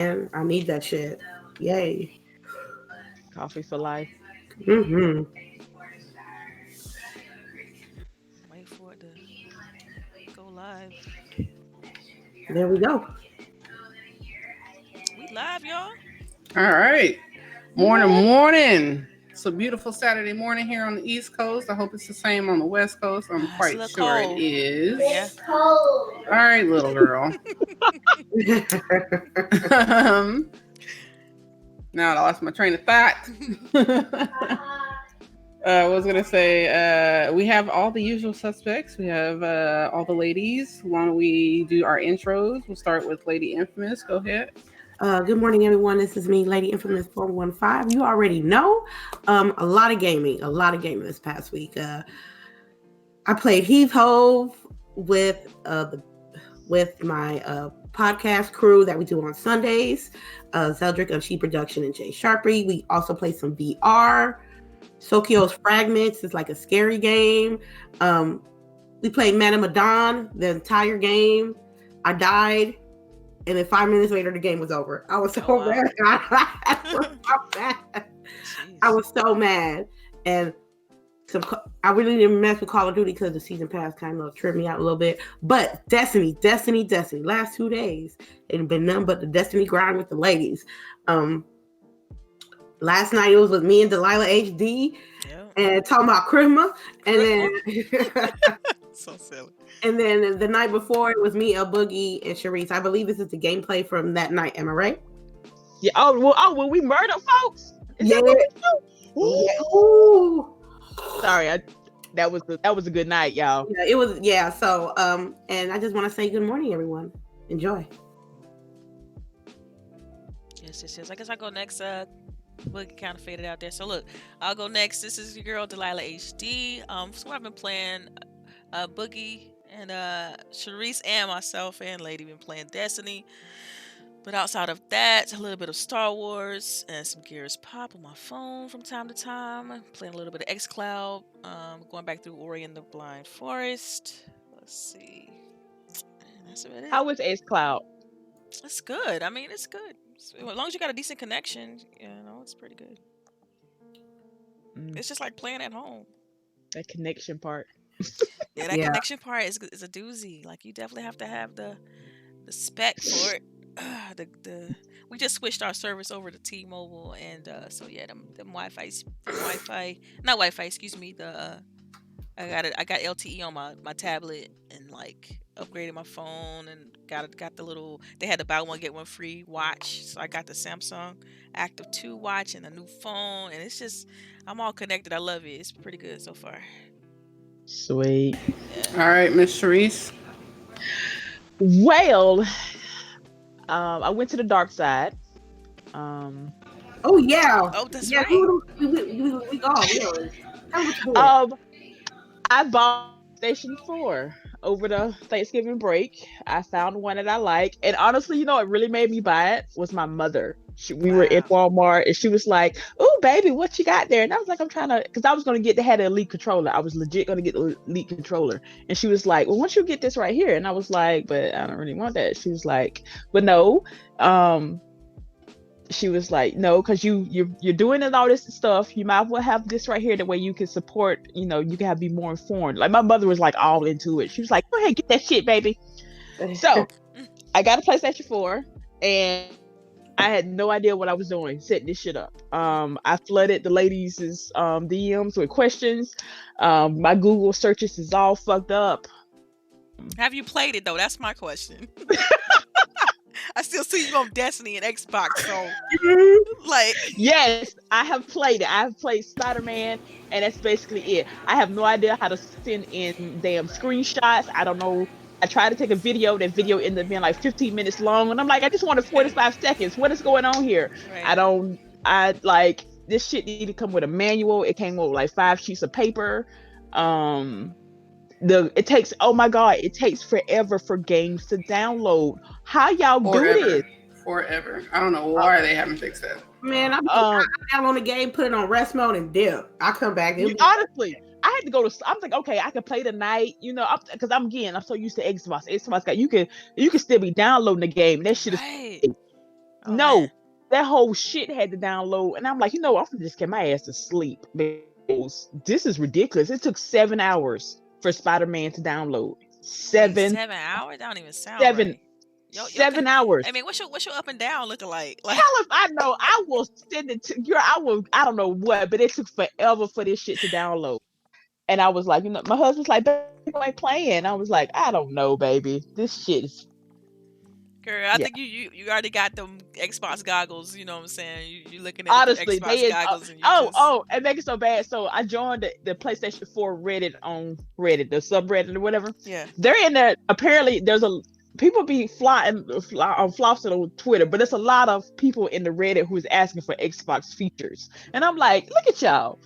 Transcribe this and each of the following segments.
And I need that shit. Yay. Coffee for life. Mm-hmm. Wait for it to go live. There we go. We live, y'all. All right. Morning. It's a beautiful Saturday morning here on the East Coast. I hope it's the same on the West Coast. I'm It's a quite little sure it cold, is. but yeah. All right, little girl. um, now I lost my train of thought. I was gonna say we have all the usual suspects. We have all the ladies. Why don't we do our intros? We'll start with Lady Infamous. Go ahead. Good morning, everyone. This is me, Lady Infamous 415. You already know. A lot of gaming this past week. I played Heath Hove with my podcast crew that we do on Sundays. Zeldrick of She Production and Jay Sharpie. We also played some VR. Sokyo's Fragments is like a scary game. We played Madame Madon the entire game. I died. And then 5 minutes later, the game was over. I was so mad. I was so mad. I was so mad. And I really didn't mess with Call of Duty because the season pass kind of tripped me out a little bit. But Destiny. Last 2 days, it been nothing but the Destiny grind with the ladies. Last night it was with me and Delilah HD, and talking about Christmas, and then so silly. And then the night before it was me, LBOOGIE, and CHAREECE. I believe this is the gameplay from that night. Am I right? Yeah. Oh, we murder folks. Is Yeah. that what we do? Yeah. Ooh. Sorry, that was a good night, y'all. Yeah, it was. Yeah. So, and I just want to say good morning, everyone. Enjoy. Yes. I guess I'll go next. Boogie kind of faded out there. So look, I'll go next. This is your girl Delilah HD. So I've been playing Boogie and CHAREECE and myself and Lady been playing Destiny. But outside of that, a little bit of Star Wars and some Gears Pop on my phone from time to time. I'm playing a little bit of xCloud. Going back through Ori and the Blind Forest. Let's see. And that's about it. How was Ace Cloud? It's good. I mean, it's good. As long as you got a decent connection, it's pretty good. It's just like playing at home. That connection part. Yeah, that connection part is a doozy. Like you definitely have to have the spec for it. We just switched our service over to T-Mobile, and so yeah, them Wi-Fi, not Wi-Fi. Excuse me. I got LTE on my tablet and like upgraded my phone and got the little. They had the buy one get one free watch, so I got the Samsung Active 2 watch and a new phone, and it's just I'm all connected. I love it. It's pretty good so far. Sweet. Yeah. All right, Miss CHAREECE. Well, I went to the dark side. Oh yeah. Oh, that's right. We go. Yeah. I bought Station 4 over the Thanksgiving break. I found one that I like, and honestly, what really made me buy it was my mother. We were in Walmart, and she was like, "Oh, baby, what you got there?" And I was like, "I'm trying to," because I was going to had an Elite controller. I was legit going to get the Elite controller, and she was like, "Well, why don't you get this right here?" And I was like, "But I don't really want that." She was like, "But no." She was like, "No, because you're doing all this stuff. You might as well have this right here. The way you can support, you can be more informed." Like my mother was like all into it. She was like, "Go ahead, get that shit, baby." So I got a PlayStation 4, and I had no idea what I was doing setting this shit up. I flooded the ladies' DMs with questions. My Google searches is all fucked up. Have you played it though? That's my question. I still see you on Destiny and Xbox, so like yes, I have played it. I have played Spider-Man, and that's basically it. I have no idea how to send in damn screenshots. I don't know. I tried to take a video. That video ended up being like 15 minutes long, and I'm like, I just wanted 45 seconds. What is going on here? Right. I like this shit needed to come with a manual. It came with like 5 sheets of paper. It takes, oh my god, it takes forever for games to download. How y'all do this? Forever. I don't know why they haven't fixed that. Man, I download the game, put it on rest mode, and dip. I come back. Honestly, I had to go to. I'm like, okay, I can play tonight, because I'm so used to Xbox. Xbox got you can still be downloading the game. That shit is. Oh No, man. that whole shit had to download, and I'm like, I'm gonna just get my ass to sleep because this is ridiculous. It took 7 hours for Spider-Man to download. Wait, Seven, 7 hours? That don't even sound seven, right. Yo, seven hours. I mean, what's your up and down looking like? Like, Hell if I know, I will send it to you. I don't know what, but it took forever for this shit to download. And I was like, my husband's like, baby, you ain't playing. I was like, I don't know, baby. This shit is, girl, I yeah. think you already got them Xbox goggles. You know what I'm saying? You looking at it through Honestly, Xbox they is, goggles, and you just and make it so bad. So I joined the PlayStation 4 Reddit on Reddit, the subreddit or whatever. yeah. They're in there. Apparently, there's a people be flossing on Twitter, but there's a lot of people in the Reddit who's asking for Xbox features, and I'm like, look at y'all.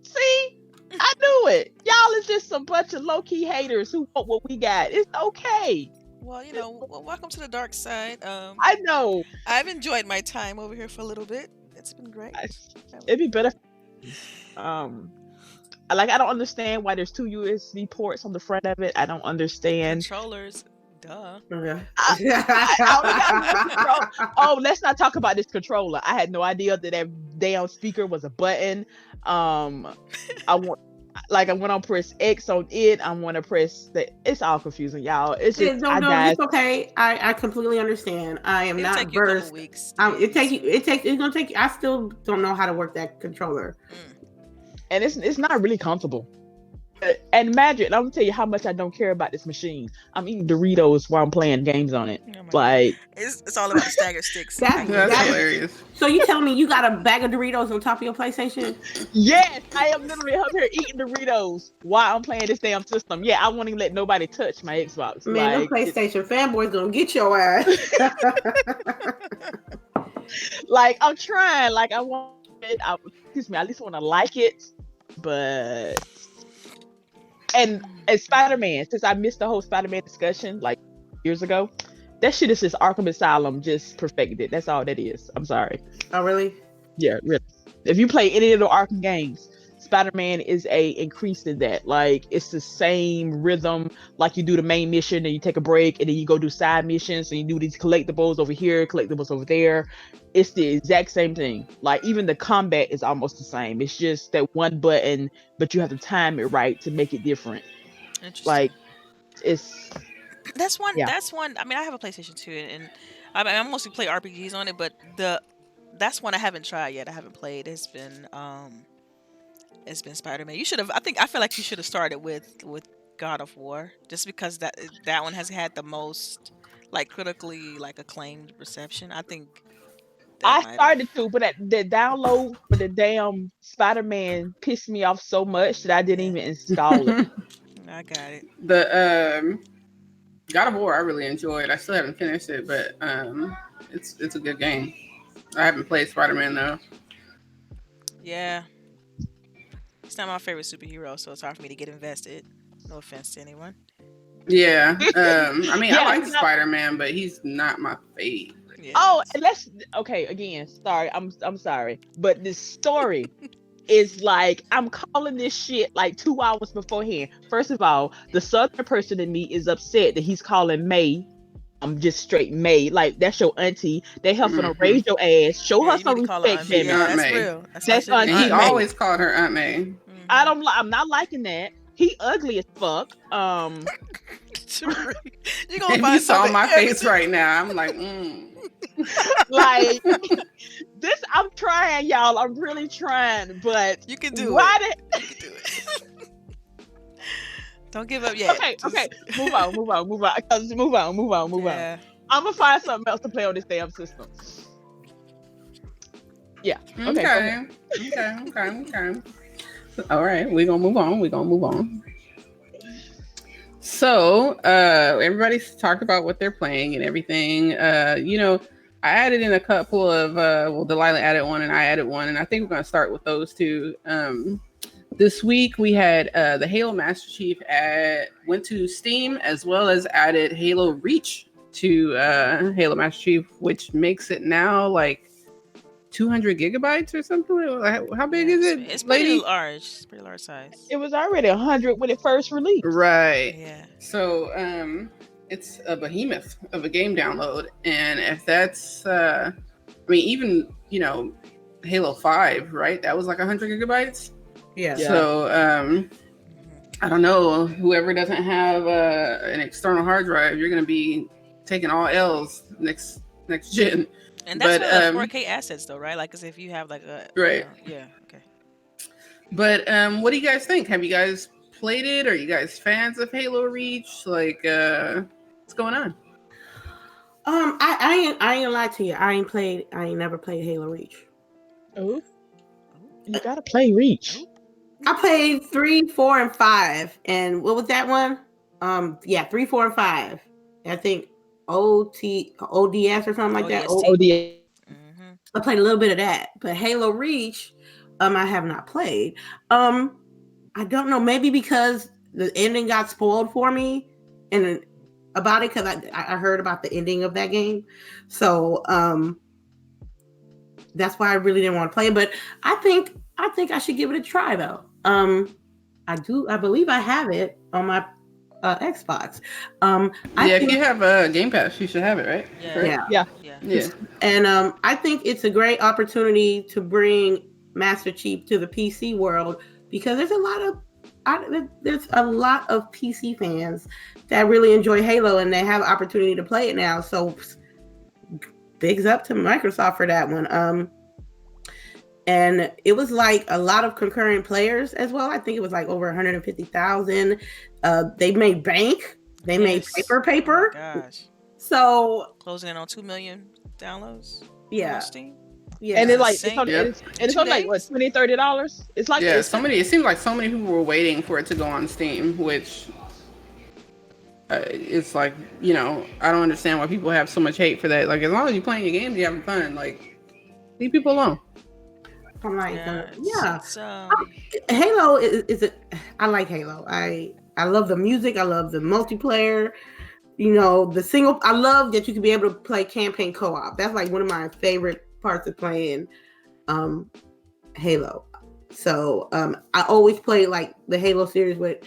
See, I knew it. Y'all is just some bunch of low key haters who want what we got. It's okay. Well, welcome to the dark side. I know. I've enjoyed my time over here for a little bit. It's been great. It'd be better. Like I don't understand why there's 2 USB ports on the front of it. I don't understand. Controllers, duh. Oh, let's not talk about this controller. I had no idea that damn speaker was a button. I went on press X on it. I want to press it's all confusing, y'all. It's just no, it's okay. I completely understand. I am It'll not take you a versed. couple weeks. It's gonna take. I still don't know how to work that controller, and it's not really comfortable. And imagine, I'm gonna tell you how much I don't care about this machine. I'm eating Doritos while I'm playing games on it. Oh like it's all about the staggered sticks. That's hilarious. So you telling me you got a bag of Doritos on top of your PlayStation? Yes, I am literally up here eating Doritos while I'm playing this damn system. Yeah, I won't even let nobody touch my Xbox. Man, the PlayStation fanboys gonna get your ass. Like I'm trying. Like I want it. I at least want to like it, but. And Spider-Man, since I missed the whole Spider-Man discussion like years ago, that shit is just Arkham Asylum just perfected. That's all that is. I'm sorry. Oh, really? Yeah, really. If you play any of the Arkham games, Spider-Man is a increase in that. Like it's the same rhythm. Like you do the main mission and you take a break and then you go do side missions and you do these collectibles over here, collectibles over there. It's the exact same thing. Like even the combat is almost the same. It's just that one button, but you have to time it right to make it different. Interesting. Like that's one. Yeah. That's one. I mean, I have a PlayStation 2, and I mostly play RPGs on it, but that's one I haven't tried yet. I haven't played. It's been Spider-Man. You should have. I feel like you should have started with God of War, just because that one has had the most critically acclaimed reception. I think. I started to, but the download for the damn Spider-Man pissed me off so much that I didn't even install it. I got it. The God of War I really enjoyed. I still haven't finished it, but it's a good game. I haven't played Spider-Man though. Yeah. It's not my favorite superhero, so it's hard for me to get invested. No offense to anyone. Yeah. I mean, Yeah, I like Spider-Man, but he's not my favorite. Yeah. Oh, and again, sorry. I'm sorry. But this story is I'm calling this shit 2 hours beforehand. First of all, the southern person in me is upset that he's calling May. I'm just straight May. That's your auntie. They helping her raise your ass. Show her some respect, baby. Yeah, that's May. real. That's Auntie He May. always called her Aunt May. Mm-hmm. I'm not liking that. He ugly as fuck. You If you saw my face right now, I'm like, this. I'm trying, y'all. I'm really trying, but you can do it. You can do it. Don't give up yet. Okay. Move on. Move on. Yeah. I'm gonna find something else to play on this damn system. Yeah. Okay. All right, we're gonna move on. So, everybody's talked about what they're playing and everything. I added in a couple of, Delilah added one and I added one, and I think we're going to start with those two. This week we had the Halo Master Chief went to Steam, as well as added Halo Reach to Halo Master Chief, which makes it now 200 gigabytes or something. How big is it? It's pretty large. It's pretty large size. It was already 100 when it first released. Right. Yeah. So it's a behemoth of a game download, and if that's I mean, even, you know, Halo 5, right? That was like 100 gigabytes. Yeah. So, I don't know. Whoever doesn't have an external hard drive, you're going to be taking all L's next gen. And that's for the 4K assets, though, right? Like, because if you have like a right, yeah, okay. But what do you guys think? Have you guys played it? Are you guys fans of Halo Reach? Like, what's going on? I ain't gonna lie to you. I ain't never played Halo Reach. Oh, you gotta play Reach. I played 3, 4, and 5. And what was that one? 3, 4, and 5. I think ODS or something like that. ODS. I played a little bit of that, but Halo Reach, I have not played. I don't know, maybe because the ending got spoiled for me and about it, because I heard about the ending of that game. So that's why I really didn't want to play it. But I think I should give it a try though. I believe I have it on my Xbox. If you have a Game Pass, you should have it, right? Yeah. And I think it's a great opportunity to bring Master Chief to the PC world, because there's a lot of PC fans that really enjoy Halo, and they have opportunity to play it now. So bigs up to Microsoft for that one. And it was like a lot of concurrent players as well. I think it was like over 150,000. They made bank. They made paper. Oh gosh. So closing in on 2 million downloads. Yeah. On Steam. Yeah. And it's only like what, $20, $30? It's like it seems like so many people were waiting for it to go on Steam, which it's like, you know, I don't understand why people have so much hate for that. Like, as long as you're playing your games, you're having fun. Like, leave people alone. I'm like, Halo I like Halo. I love the music. I love the multiplayer. You know, I love that you can be able to play campaign co-op. That's like one of my favorite parts of playing Halo. So I always play like the Halo series with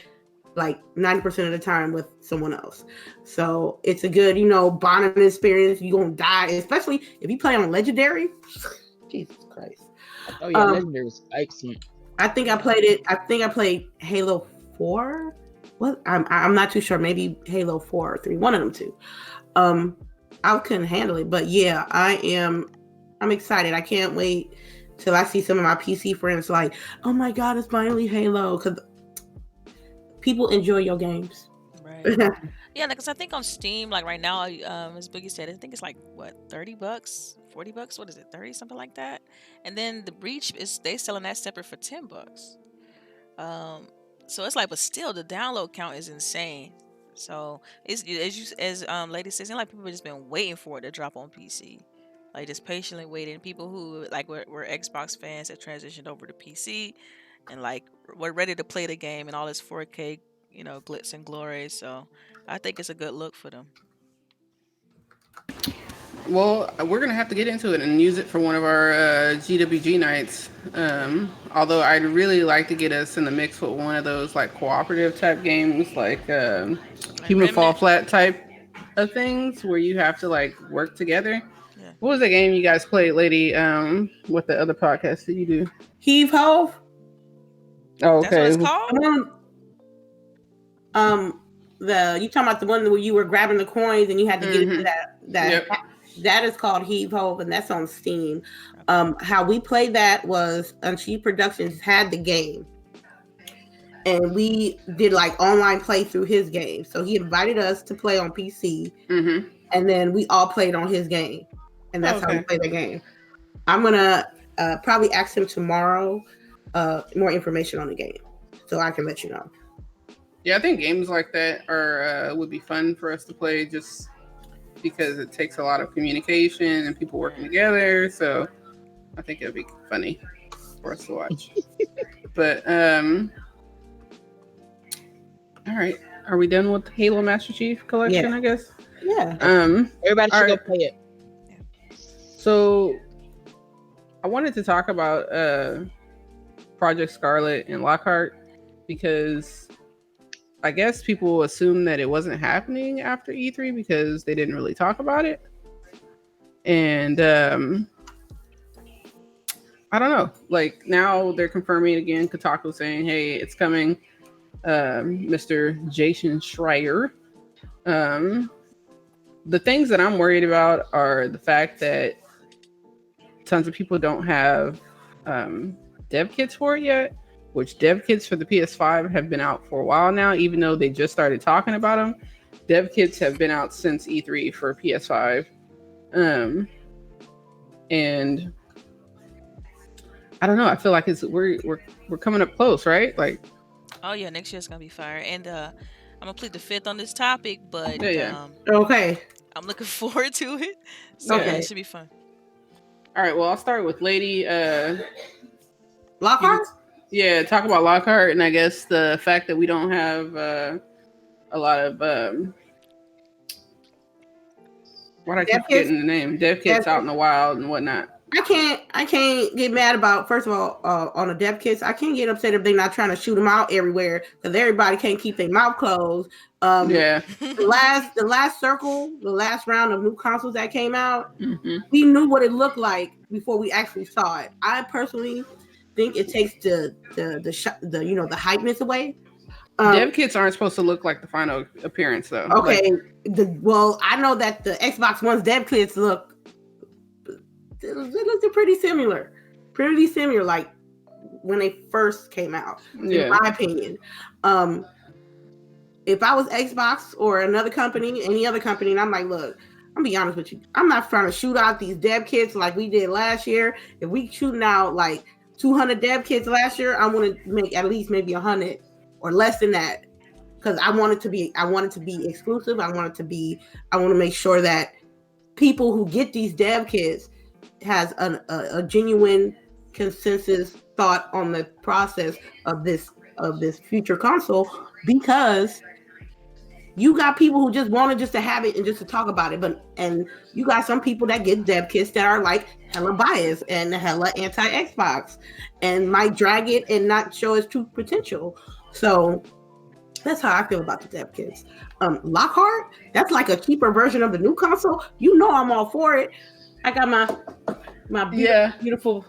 like 90% of the time with someone else. So it's a good, you know, bonding experience. You're gonna die, especially if you play on Legendary. Jesus Christ. Oh yeah, Legendary was excellent. I think I played Halo 4. What? I'm not too sure. Maybe Halo 4 or 3. One of them two. I couldn't handle it, but yeah, I'm excited. I can't wait till I see some of my PC friends like, oh my god, it's finally Halo, because people enjoy your games. Right. Yeah, because I think on Steam, like right now, as Boogie said, I think it's like what, $30, $40? What is it, 30, something like that? And then the Breach they selling that separate for $10. So it's like, but still, the download count is insane. So it's as lady says, like people have just been waiting for it to drop on PC, like just patiently waiting. People who like were Xbox fans that transitioned over to PC, and like were ready to play the game and all its 4K, you know, glitz and glory. So I think it's a good look for them. Well, we're going to have to get into it and use it for one of our GWG nights. Although I'd really like to get us in the mix with one of those like cooperative type games, like Human Fall Flat type of things where you have to like work together. Yeah. What was the game you guys played, lady, with the other podcast that you do? Heave Hove. Oh, okay. That's what it's called? You talking about the one where you were grabbing the coins and you had to get into that Yep. That is called Heave Hove, and that's on Steam. How we played that was Unsheathed Productions had the game, and we did like online play through his game. So he invited us to play on PC, and then we all played on his game, and that's how we played the game. I'm gonna probably ask him tomorrow more information on the game, so I can let you know. Yeah, I think games like that would be fun for us to play, just because it takes a lot of communication and people working together. So I think it'd be funny for us to watch. But all right, are we done with Halo Master Chief Collection? Yeah. I guess. Yeah. Everybody should go play it. So I wanted to talk about Project Scarlet and Lockhart, because I guess people assume that it wasn't happening after E3 because they didn't really talk about it. And I don't know. Like now they're confirming it again. Kotaku saying, "Hey, it's coming." Mr. Jason Schreier. The things that I'm worried about are the fact that tons of people don't have dev kits for it yet. Which dev kits for the PS5 have been out for a while now, even though they just started talking about them. Dev kits have been out since E3 for PS5, and I don't know. I feel like we're coming up close, right? Like, oh yeah, next year's gonna be fire. And I'm gonna plead the fifth on this topic, but okay, I'm looking forward to it. So yeah, it should be fun. All right. Well, I'll start with Lady Lockhart. Yeah, talk about Lockhart, and I guess the fact that we don't have a lot of why do I keep forgetting the name? Dev kits out in the wild and whatnot. I can't get mad about, first of all, on the dev kits. I can't get upset if they're not trying to shoot them out everywhere because everybody can't keep their mouth closed. The last circle, the last round of new consoles that came out, we knew what it looked like before we actually saw it. I personally think it takes the hypeness away. Dev kits aren't supposed to look like the final appearance, though. Okay, I know that the Xbox One's dev kits look pretty similar, like when they first came out. In my opinion, if I was Xbox or another company, any other company, and I'm like, look, I'm gonna be honest with you, I'm not trying to shoot out these dev kits like we did last year. If we shooting out like 200 dev kits last year, I want to make at least maybe 100 or less than that, because I want it to be exclusive. I want to make sure that people who get these dev kits has a genuine consensus thought on the process of this future console, because you got people who just wanted just to have it and just to talk about it, and you got some people that get dev kits that are like hella biased and hella anti-Xbox and might drag it and not show its true potential. So that's how I feel about the dev kits. Lockhart, that's like a cheaper version of the new console. You know I'm all for it. I got my beautiful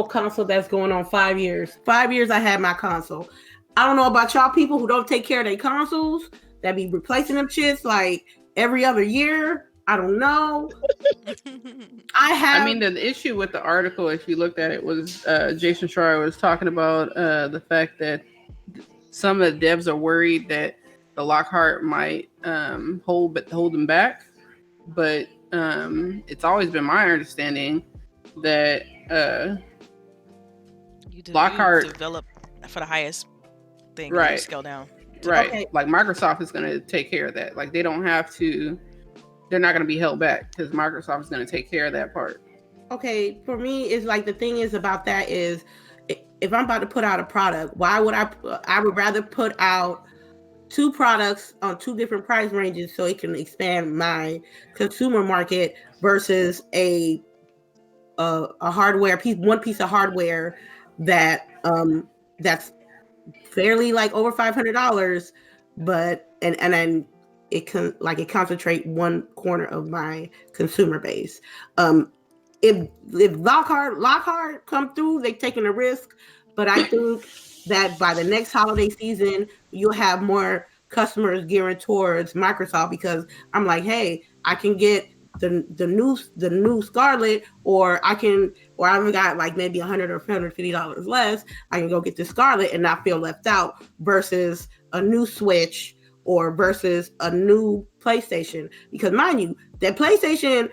console that's going on 5 years. 5 years I had my console. I don't know about y'all people who don't take care of their consoles, that be replacing them shits like every other year. I don't know. I mean, the issue with the article, if you looked at it, was Jason Schreier was talking about the fact that some of the devs are worried that the Lockhart might hold them back. But it's always been my understanding that Lockhart develop for the highest thing, right? Scale down, right? Okay. Like Microsoft is going to take care of that. Like they don't have to. They're not going to be held back because Microsoft is going to take care of that part. Okay, for me, it's like the thing is about that is, if I'm about to put out a product, why would I would rather put out 2 products on 2 different price ranges so it can expand my consumer market versus a hardware piece, one piece of hardware that that's fairly like over $500, but and then it can it concentrate one corner of my consumer base. If Lockhart come through, they taking a risk, but I think that by the next holiday season, you'll have more customers gearing towards Microsoft, because I'm like, hey, I can get the new Scarlet, or I've got like maybe $100 or $150 less. I can go get the Scarlet and not feel left out, versus a new Switch or versus a new PlayStation. Because mind you, that PlayStation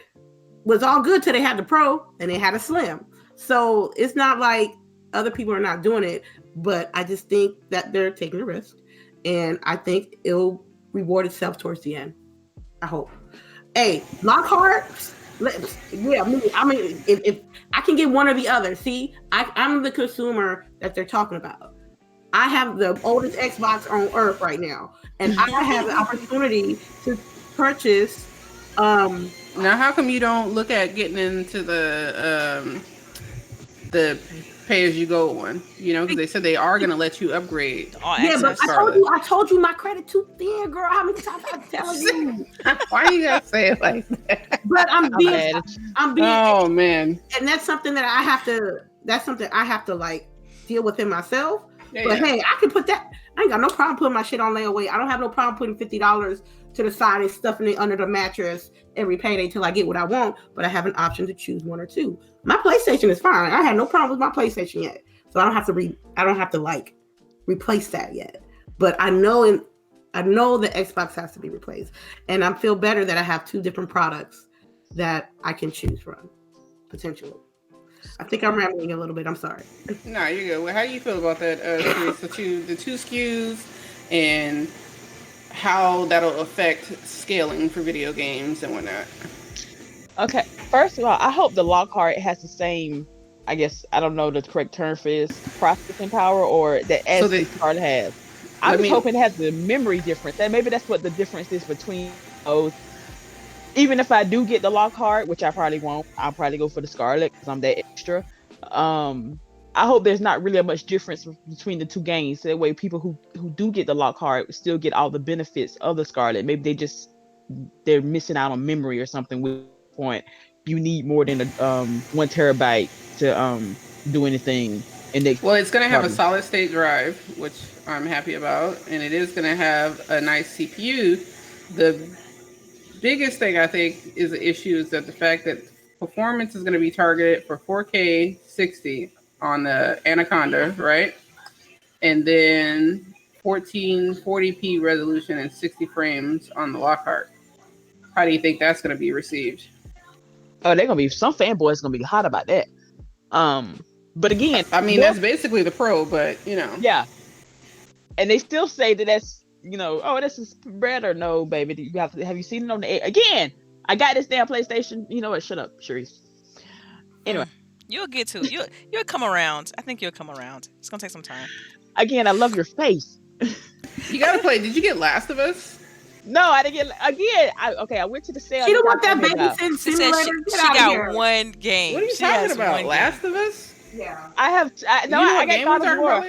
was all good till they had the Pro and they had a Slim. So it's not like other people are not doing it, but I just think that they're taking a risk, and I think it'll reward itself towards the end. I hope. Hey, Lockhart, yeah, I mean, if I can get one or the other. See, I'm the consumer that they're talking about. I have the oldest Xbox on earth right now, and I have the opportunity to purchase. Now, how come you don't look at getting into the the pay-as-you-go one, you know, because they said they are going to let you upgrade. Yeah, but I told you my credit too thin, girl. How many times I'm telling you? Why you gotta say it like that? But I'm being. Oh man, and that's something that I have to. That's something I have to like deal with in myself. But hey, I can put that. I ain't got no problem putting my shit on layaway. I don't have no problem putting $50 to the side and stuffing it under the mattress every payday till I get what I want. But I have an option to choose one or two. My PlayStation is fine. I had no problem with my PlayStation yet, so I don't have to like replace that yet. But I know the Xbox has to be replaced, and I feel better that I have two different products that I can choose from potentially. I think I'm rambling a little bit. I'm sorry. No, you're good. Well, how do you feel about that, CHAREECE? The two SKUs and how that'll affect scaling for video games and whatnot? Okay, first of all, I hope the Lockhart has the same, I guess, I don't know the correct term for this, processing power or the SD card has. I'm just hoping it has the memory difference. And maybe that's what the difference is between those. Even if I do get the Lockhart, which I probably won't, I'll probably go for the Scarlet because I'm that extra. I hope there's not really a much difference between the two games. So that way people who do get the Lockhart still get all the benefits of the Scarlet. Maybe they're missing out on memory or something. With point, you need more than 1 terabyte to do anything. Well, it's going to have a solid state drive, which I'm happy about, and it is going to have a nice CPU. The biggest thing I think is the issue is that the fact that performance is going to be targeted for 4K 60 on the Anaconda, right? And then 1440p resolution and 60 frames on the Lockhart. How do you think that's going to be received? Oh, they're going to be, some fanboys going to be hot about that. But again, I mean, that's basically the Pro, but you know. Yeah. And they still say that's, you know, oh, this is better. No, baby. Have you seen it on the air? Again, I got this damn PlayStation. You know what? Shut up, CHAREECE. Anyway. You'll get to. You'll come around. I think you'll come around. It's going to take some time. Again, I love your face. You got to play. Did you get Last of Us? No, I didn't get. Again, I went to the sale. She don't want that babysitting simulator. She got one game. What are you talking about? Last of Us? Yeah. I have. I got God of War.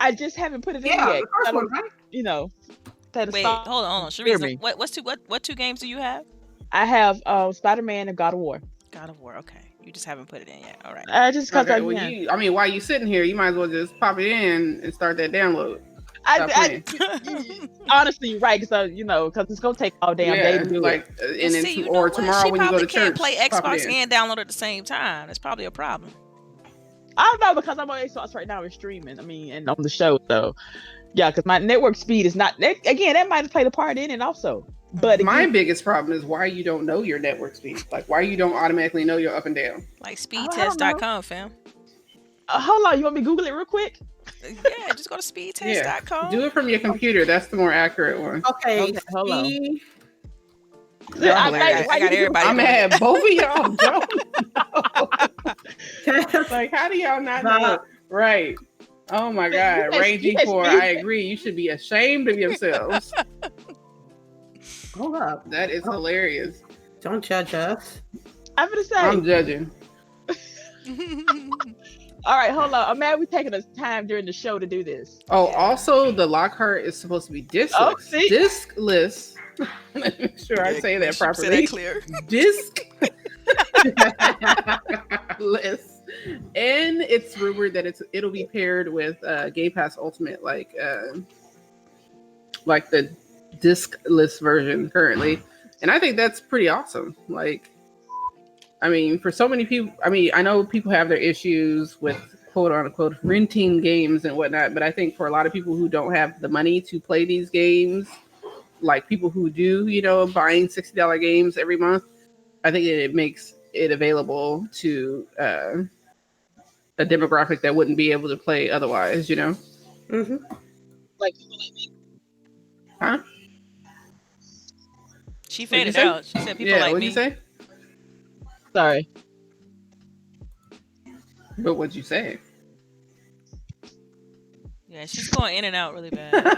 I just haven't put it in yet. The first one, right? You know. Wait, hold on. CHAREECE, what two games do you have? I have Spider-Man and God of War. God of War. Okay, you just haven't put it in yet. All right. Just because I mean, while you sitting here, you might as well just pop it in and start that download. Honestly, right? Because you know, because it's gonna take all damn day to do like, it. And then or tomorrow when you go to church, play Xbox and download at the same time. That's probably a problem. I don't know because I'm on Xbox right now and streaming. I mean, and on the show, so yeah, because my network speed is not. Again, that might have played a part in it also. But my biggest problem is why you don't know your network speed. Like why you don't automatically know your up and down. Like speedtest.com, fam. Hold on, you want me to Google it real quick? Yeah, just go to speedtest.com. Do it from your computer. That's the more accurate one. Okay, hold on. I got everybody. I'm mad. Both of y'all don't know. Like, how do y'all not know? Right. Oh my God. Rangy 4, I agree. You should be ashamed of yourselves. Hold up. That is hilarious. Don't judge us. I'm gonna say. I'm judging. All right, hold on. I'm mad we're taking us time during the show to do this. Oh, also the Lockhart is supposed to be discless. Discless. Make sure I say that properly. Say that clear. Discless. And it's rumored that it'll be paired with Game Pass Ultimate, like the discless version currently. And I think that's pretty awesome. Like, I mean, for so many people, I mean, I know people have their issues with quote unquote renting games and whatnot, but I think for a lot of people who don't have the money to play these games, like people who do, you know, buying $60 games every month, I think it makes it available to a demographic that wouldn't be able to play otherwise, you know? Mm-hmm. Like people like me. Huh? She faded out. She said people like what'd me. You say? Sorry. But what'd you say? Yeah, she's going in and out really bad.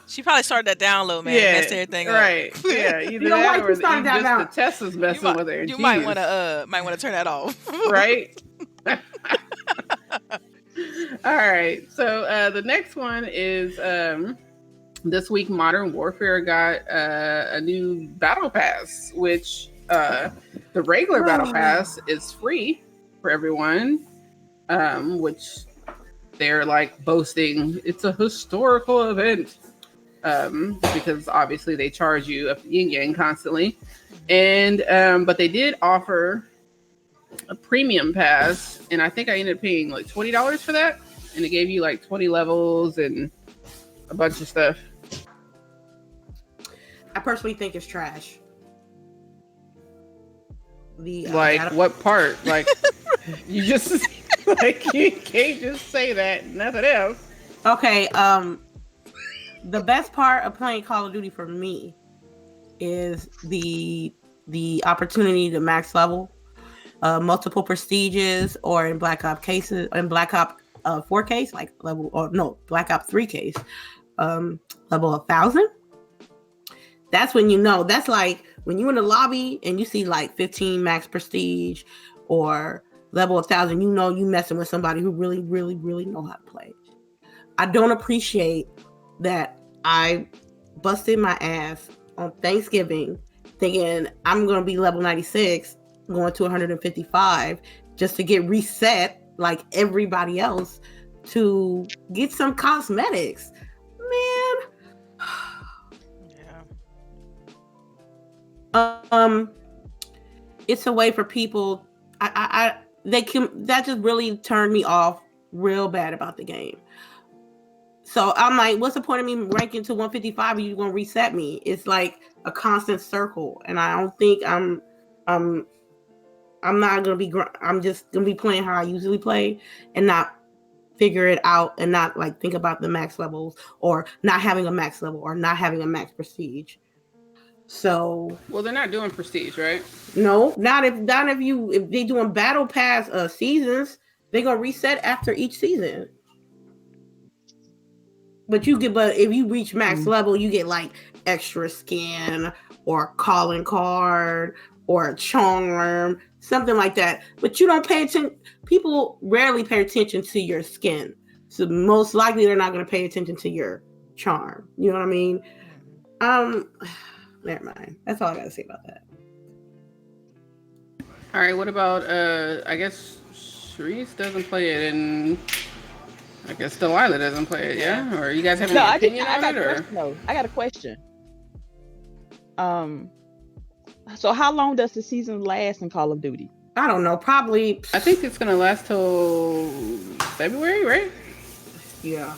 She probably started that download, man. Yeah, messed everything right. up. Yeah, either that or the Tesla's messing with her. You might want to turn that off. Right? All right. So the next one is this week Modern Warfare got a new battle pass, which the regular battle pass is free for everyone, which they're like boasting it's a historical event, because obviously they charge you a yin yang constantly, and but they did offer a premium pass, and I think I ended up paying like $20 for that, and it gave you like 20 levels and a bunch of stuff. I personally think it's trash. Like what part? Like you just like you can't just say that. Nothing else. Okay. The best part of playing Call of Duty for me is the opportunity to max level, multiple prestiges, or in Black Ops cases, in Black Ops 4 case, like Black Ops 3 case, level 1,000. That's when you know. That's like when you're in the lobby and you see like 15 max prestige or level 1,000. You know you messing with somebody who really, really, really know how to play. I don't appreciate that I busted my ass on Thanksgiving thinking I'm going to be level 96, going to 155 just to get reset like everybody else to get some cosmetics. Man. It's a way for people. That just really turned me off real bad about the game. So I'm like, what's the point of me ranking to 155 if you're gonna reset me? It's like a constant circle, and I don't think I'm not gonna be. I'm just gonna be playing how I usually play, and not figure it out, and not like think about the max levels, or not having a max level, or not having a max prestige. So well, they're not doing prestige, right? No, not if they doing battle pass seasons, they're gonna reset after each season. But if you reach max level, you get like extra skin or calling card or a charm, something like that. But you don't pay attention. People rarely pay attention to your skin, so most likely they're not gonna pay attention to your charm. You know what I mean? Never mind. That's all I gotta say about that. All right. What about I guess CHAREECE doesn't play it, and I guess DELILAH doesn't play it. Yeah. Or you guys have any opinion on it? Or no, I got a question. So how long does the season last in Call of Duty? I don't know. Probably. I think it's gonna last till February, right? Yeah.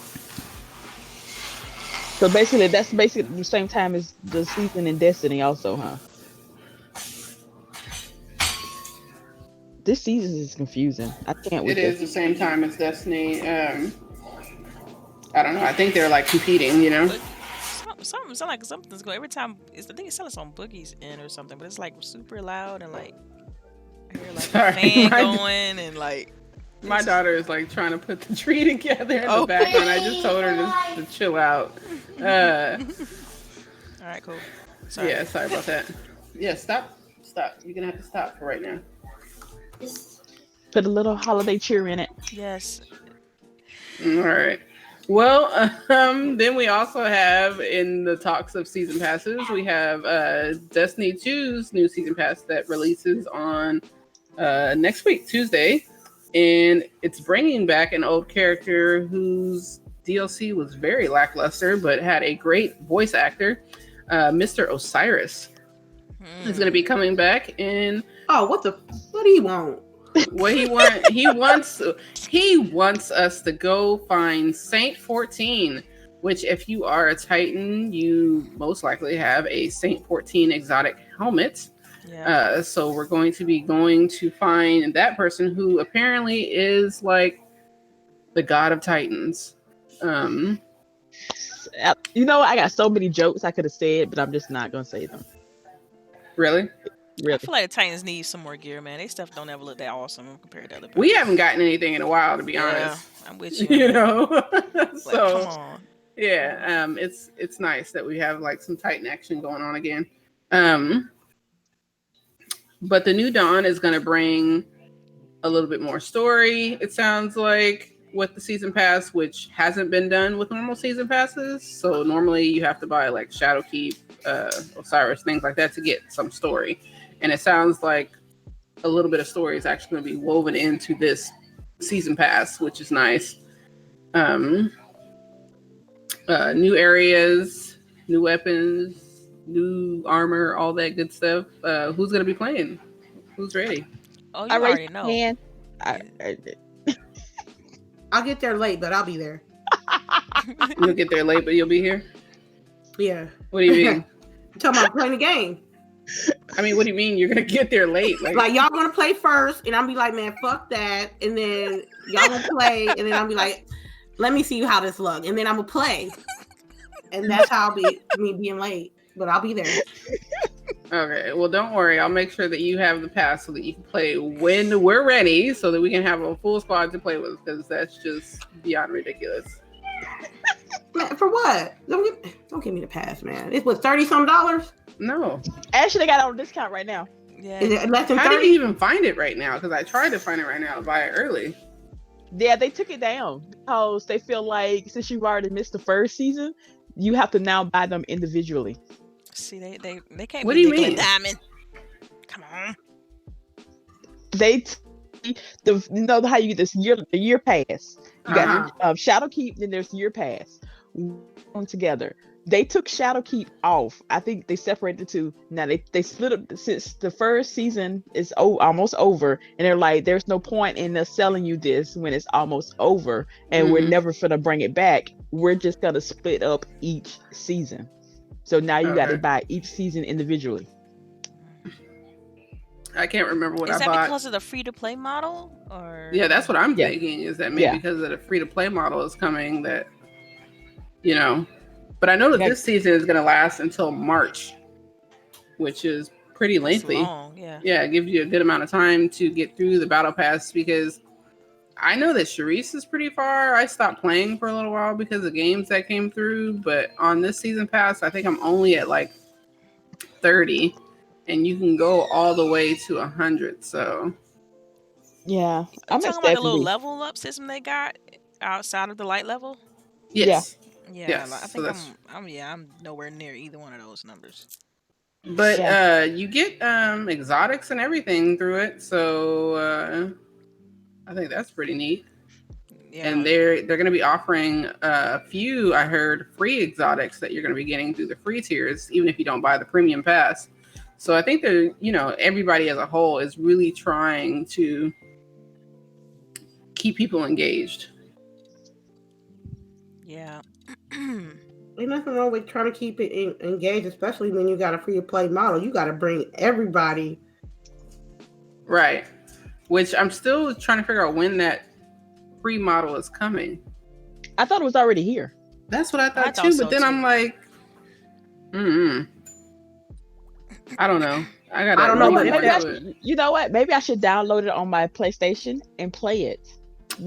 So basically, that's basically the same time as the season in Destiny, also, huh? This season is confusing. I can't. It is the same time as Destiny. I don't know. I think they're like competing, you know. Something's like something's going every time. I think it's selling on Boogie's in or something, but it's like super loud and like I hear like a fan going and like. My daughter is like trying to put the tree together in the background. I just told her to chill out. All right, cool. Sorry. Yeah, sorry about that. Yeah, stop. You're gonna have to stop for right now. Put a little holiday cheer in it. Yes. All right. Well, then we also have in the talks of season passes, we have Destiny 2's new season pass that releases on next week, Tuesday. And it's bringing back an old character whose DLC was very lackluster, but had a great voice actor, Mr. Osiris. He's going to be coming back in. Oh, what do he want? What he wants us to go find Saint 14, which if you are a Titan, you most likely have a Saint 14 exotic helmet. Yeah. So we're going to find that person who apparently is like the god of Titans. You know, I got so many jokes I could have said, but I'm just not going to say them. Really? I feel like the Titans need some more gear, man. They stuff don't ever look that awesome compared to other people. We haven't gotten anything in a while, to be honest. I'm with you. You know? So, come on. Yeah, it's nice that we have like some Titan action going on again. But the new Dawn is going to bring a little bit more story, it sounds like. with the season pass, which hasn't been done with normal season passes. So normally you have to buy like Shadowkeep, Osiris, things like that to get some story. And it sounds like a little bit of story is actually going to be woven into this season pass, which is nice. New areas, new weapons, new armor, all that good stuff. Who's going to be playing? Who's ready? Oh, you already know. I'll get there late, but I'll be there. You'll get there late, but you'll be here? Yeah. What do you mean? I'm talking about playing the game. I mean, what do you mean you're going to get there late? Like y'all going to play first, and I'll be like, man, fuck that. And then y'all going to play, and then I'll be like, let me see how this look. And then I'm going to play. And that's how I'll be, me being late. But I'll be there. Okay, well, don't worry. I'll make sure that you have the pass so that you can play when we're ready so that we can have a full squad to play with, because that's just beyond ridiculous. Man, for what? Don't give me the pass, man. It was $30-some. No. Actually, they got it on discount right now. Yeah. Is it less than How 30? do you even find it right now? Because I tried to find it right now to buy it early. Yeah, they took it down because they feel like since you've already missed the first season, you have to now buy them individually. See, they can't. What be do you nickel mean? and diamond. Come on. You know how you get this year pass. You got Shadowkeep, then there's year pass. On together. They took Shadowkeep off. I think they separated the two. Now they split up since the first season is almost over, and they're like, there's no point in us selling you this when it's almost over, and we're never gonna bring it back. We're just gonna split up each season. So now you got to buy each season individually. I can't remember what I bought. Is that because of the free-to-play model? Or Yeah, that's what I'm thinking, is that maybe because of the free-to-play model is coming that, you know. But I know that this season is going to last until March, which is pretty lengthy. Long, yeah. Yeah, it gives you a good amount of time to get through the battle pass, because I know that CHAREECE is pretty far. I stopped playing for a little while because of games that came through, but on this season pass, I think I'm only at like 30, and you can go all the way to 100. So yeah, I'm talking about the little level up system they got outside of the light level. Yes. Yeah, yes. I think I'm nowhere near either one of those numbers. But you get exotics and everything through it, so I think that's pretty neat. Yeah. And they're going to be offering a few, I heard, free exotics that you're going to be getting through the free tiers, even if you don't buy the premium pass. So I think they're, everybody as a whole is really trying to keep people engaged. Yeah. There's nothing wrong with trying to keep it engaged, especially when you got a free-to-play model. You got to bring everybody. Right. Which I'm still trying to figure out when that free model is coming. I thought it was already here. That's what I thought too. But then I'm like, I don't know. I don't know. Maybe you know what? Maybe I should download it on my PlayStation and play it.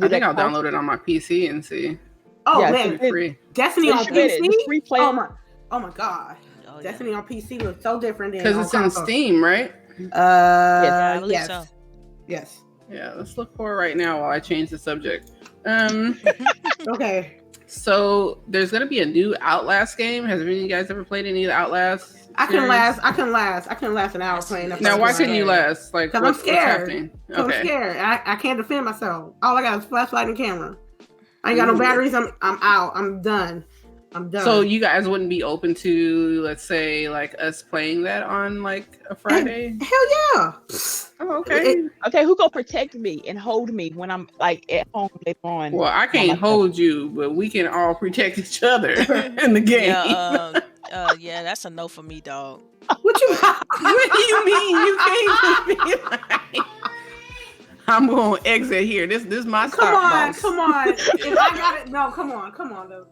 I think I'll download it on my PC and see. Oh man, free. Destiny on PC. Free play. Oh my god. Destiny on PC looks so different than because it's in Steam, right? I believe so. Yes. Yeah, let's look for it right now while I change the subject. Okay. So there's gonna be a new Outlast game. Has any of you guys ever played any of the Outlast? I couldn't last an hour playing that. Now, why couldn't you last? Like, because I'm scared. Okay. I'm scared. I can't defend myself. All I got is flashlight and camera. I ain't got no batteries. I'm out. I'm done. So you guys wouldn't be open to, let's say, like us playing that on like a Friday? Hell yeah. Oh, okay. Okay, who gonna protect me and hold me when I'm like at home later on? Well, I can't hold you, but we can all protect each other in the game. Yeah, that's a no for me, dog. What do you mean? You can't just be like, I'm going to exit here. This is my stop. Come on. If I got it, no, come on, though.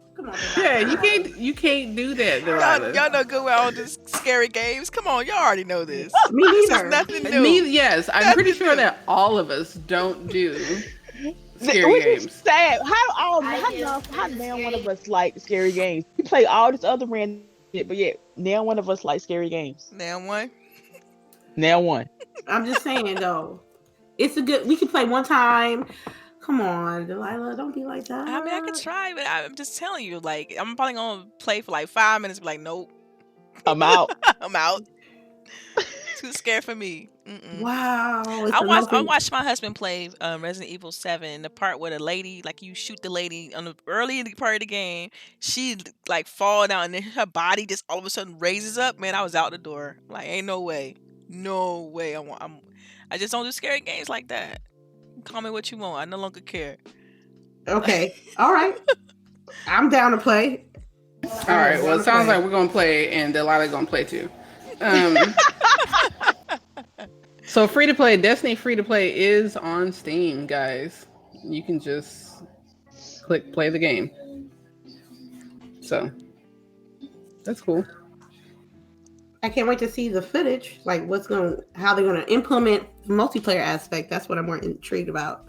Yeah, you can't do that. Y'all know good with all these scary games. Come on, y'all already know this. Me neither. This is nothing new. Yes, I'm pretty sure that all of us don't do scary games. Is sad. How now one of us like scary games? We play all this other random shit, but yet now one of us like scary games. Now one. I'm just saying though. We can play one time Come on, Delilah, don't be like that. I mean, I could try, but I'm just telling you, like, I'm probably gonna play for like 5 minutes. Be like, nope, I'm out. I'm out. Too scared for me. Wow. I watched my husband play Resident Evil 7. The part where the lady, like, you shoot the lady on the early part of the game, she like fall down, and then her body just all of a sudden raises up. Man, I was out the door. Like, ain't no way, no way. I just don't do scary games like that. Call me what you want. I no longer care. Okay. All right. I'm down to play. All right. Well, it sounds like we're gonna play, and Delilah gonna play too. So free to play, Destiny free to play is on Steam, guys. You can just click play the game. So that's cool. I can't wait to see the footage, like how they're gonna implement the multiplayer aspect. That's what I'm more intrigued about.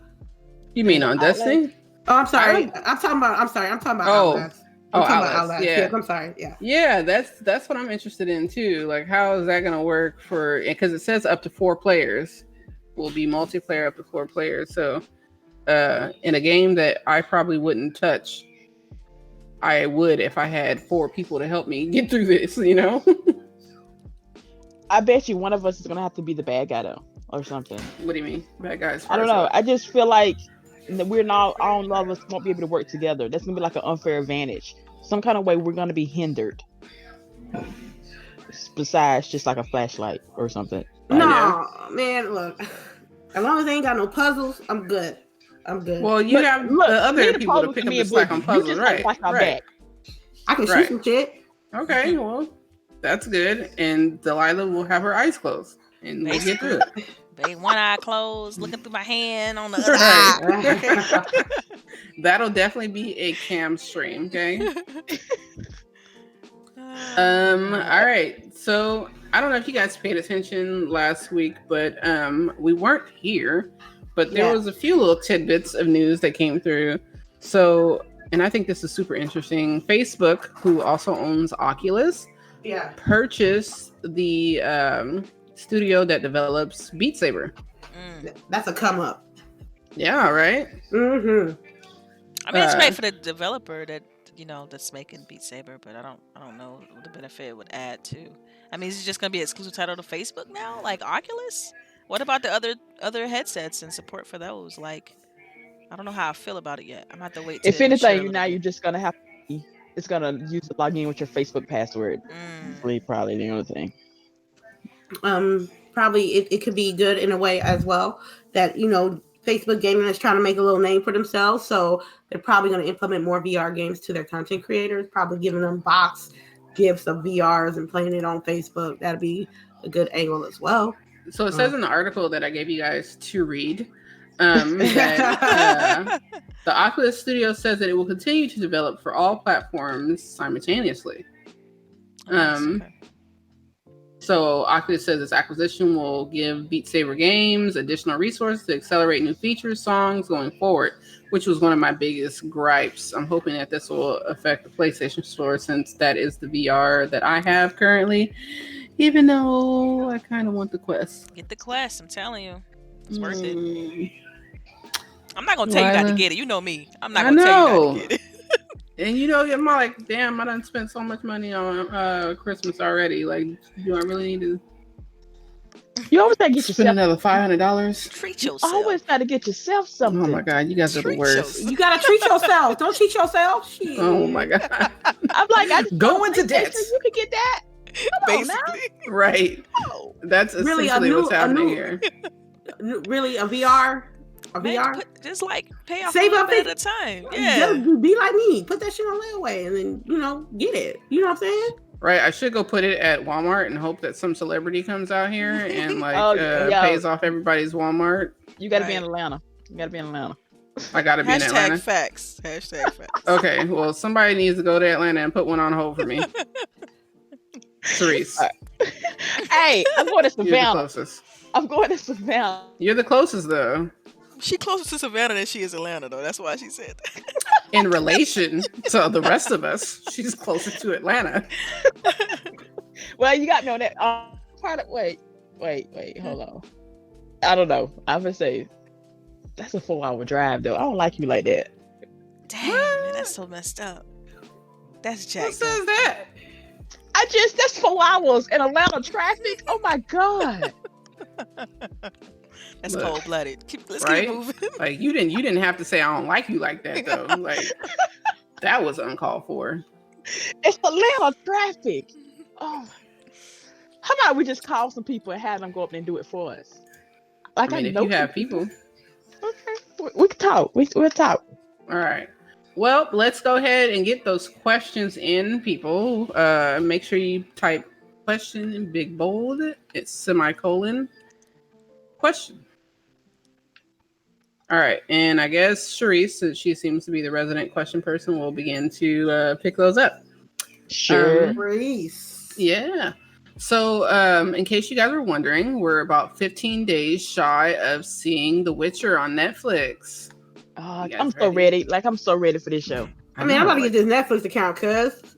You mean on Destiny? Oh, I'm sorry. I'm talking about Outlast. Outlast. Yeah. I'm sorry. Yeah. Yeah, that's what I'm interested in too. Like, how is that going to work because it says up to 4 players will be multiplayer up to 4 players. So, in a game that I probably wouldn't touch, I would if I had 4 people to help me get through this, you know? I bet you one of us is going to have to be the bad guy though, or something. What do you mean? Bad guys? I don't know. I just feel like all of us won't be able to work together. That's going to be like an unfair advantage. Some kind of way we're going to be hindered. Besides just like a flashlight or something. No, man, look. As long as they ain't got no puzzles, I'm good. Well, you have the other people to pick up the slack on puzzles, right? Right. I can shoot some shit. Okay, well, that's good. And Delilah will have her eyes closed. And we'll get through it. Babe, one eye closed, looking through my hand on the other eye. That'll definitely be a cam stream, okay? All right. So I don't know if you guys paid attention last week, but we weren't here. But there was a few little tidbits of news that came through. So, and I think this is super interesting. Facebook, who also owns Oculus, purchased the studio that develops Beat Saber. That's a come up. Yeah, right? Mm-hmm. I mean, it's great for the developer that's making Beat Saber, but I don't know what the benefit it would add to. I mean, is it just going to be an exclusive title to Facebook now, like Oculus? What about the other headsets and support for those? Like, I don't know how I feel about it yet. I'm gonna have to wait. If anything, now you're just gonna have to. It's gonna use the login with your Facebook password. Probably the only thing. Probably it could be good in a way as well that Facebook gaming is trying to make a little name for themselves, so they're probably going to implement more VR games to their content creators, probably giving them box gifts of VRs and playing it on Facebook. That'd be a good angle as well. So it says in the article that I gave you guys to read that the Oculus Studio says that it will continue to develop for all platforms simultaneously. So Oculus says its acquisition will give Beat Saber games additional resources to accelerate new features, songs going forward, which was one of my biggest gripes. I'm hoping that this will affect the PlayStation Store since that is the VR that I have currently, even though I kind of want the Quest. Get the Quest, I'm telling you. It's worth it. I'm not going to tell you not to get it. You know me. I'm not going to tell you not to get it. And I'm like, damn, I done spent so much money on Christmas already. Like, do I really need to? You always gotta get spend another $500. Treat yourself. You always gotta get yourself something. Oh my god, you guys are the worst. You gotta treat yourself. Don't cheat yourself. Shit. Oh my god. I'm like, I just go into debt. You can get that. Come on now. Right. Oh. That's essentially what's happening here. Really, a VR. Just like pay off save a up bit at a time. Yeah. Be like me. Put that shit on layaway and then, get it. You know what I'm saying? Right. I should go put it at Walmart and hope that some celebrity comes out here and pays off everybody's Walmart. You got to be in Atlanta. I got to be in Atlanta. Hashtag facts. Okay. Well, somebody needs to go to Atlanta and put one on hold for me. CHAREECE. Hey, I'm going to Savannah. You're the closest. I'm going to Savannah. You're the closest, though. She closer to Savannah than she is Atlanta, though. That's why she said that. In relation to the rest of us, she's closer to Atlanta. Well, you got me on that. Wait, hold on. I don't know. I'm gonna say That's a 4-hour drive, though. I don't like you like that. Dang, man, that's so messed up. That's jacked. Who says that? That's 4 hours in Atlanta traffic. Oh my God. That's cold blooded. Let's right? keep it moving. Like you didn't have to say I don't like you like that though. Like that was uncalled for. It's Atlanta traffic. Oh. How about we just call some people and have them go up and do it for us? Like I mean, if you have people. Okay. We can talk. We'll talk. All right. Well, let's go ahead and get those questions in, people. Make sure you type question in big bold. It's semicolon question. All right. And I guess CHAREECE, since she seems to be the resident question person, will begin to pick those up. Sure. Yeah. So, in case you guys were wondering, we're about 15 days shy of seeing The Witcher on Netflix. I'm so ready. Like, I'm so ready for this show. I mean, I'm about to get this Netflix account, cuz.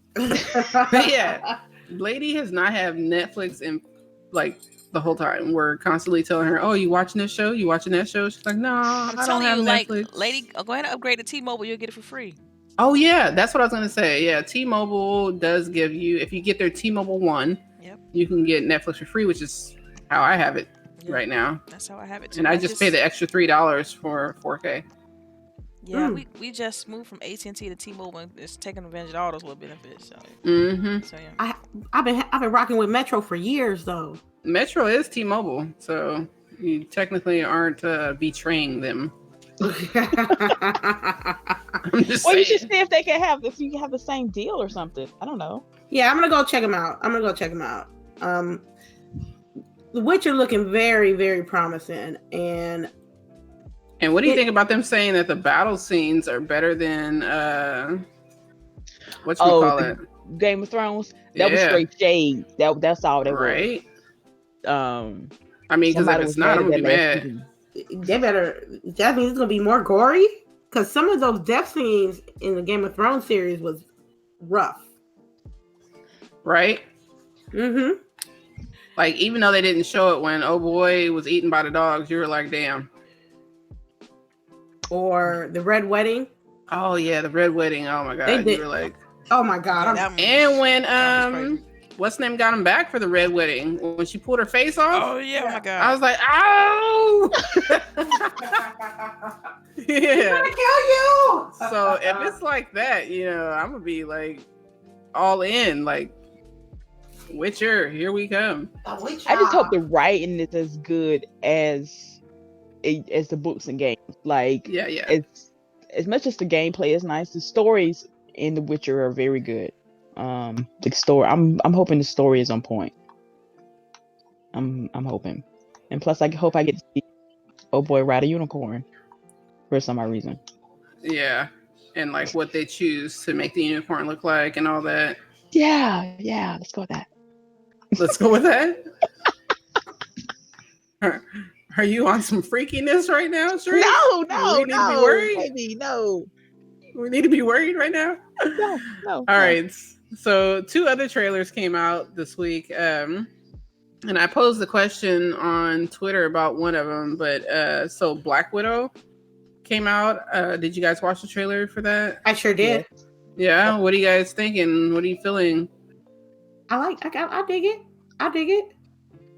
Yeah. Lady has not had Netflix in, like, the whole time. We're constantly telling her, oh, you watching this show? You watching that show? She's like, no, I don't have Netflix. Like, lady, go ahead and upgrade to T-Mobile. You'll get it for free. Oh, yeah. That's what I was going to say. Yeah, T-Mobile does give you, if you get their T-Mobile One, you can get Netflix for free, which is how I have it right now. That's how I have it too. And I just pay the extra $3 for 4K. Yeah, we just moved from AT&T to T-Mobile, and it's taking advantage of all those little benefits. So, so yeah. I've been rocking with Metro for years though. Metro is T-Mobile, so you technically aren't betraying them. Well, you should see if you can have the same deal or something. I don't know. Yeah, I'm gonna go check them out. The Witcher looking very, very promising, and what do you think about them saying that the battle scenes are better than what you call it? Game of Thrones? That was straight shade. That's all they were. Right. I mean, because if it's not, I'm gonna be mad. They better. That means it's gonna be more gory. Because some of those death scenes in the Game of Thrones series was rough. Right. Like, even though they didn't show it when oh boy was eaten by the dogs, you were like, damn. Or the Red Wedding. Oh yeah, the Red Wedding. Oh my god, you were like, oh my god. And when what's name got him back for the Red Wedding when she pulled her face off? Oh yeah, oh my god. I was like, ow. Yeah. I'm gonna kill you. So if it's like that, I'm gonna be like all in, like Witcher, here we come. I just hope the writing is as good as the books and games. Like, it's as much as the gameplay is nice, the stories in The Witcher are very good. The story, I'm hoping the story is on point. I'm hoping, and plus I hope I get to see oh boy ride a unicorn for some odd reason. Yeah, and like what they choose to make the unicorn look like and all that. Yeah, let's go with that. Let's go with that. Are you on some freakiness right now, Sheree? No, we need to be worried. Baby, no. We need to be worried right now. No. All right. So 2 other trailers came out this week, and I posed the question on Twitter about one of them. But so Black Widow came out. Did you guys watch the trailer for that? I sure did. Yeah. What are you guys thinking? What are you feeling? I dig it.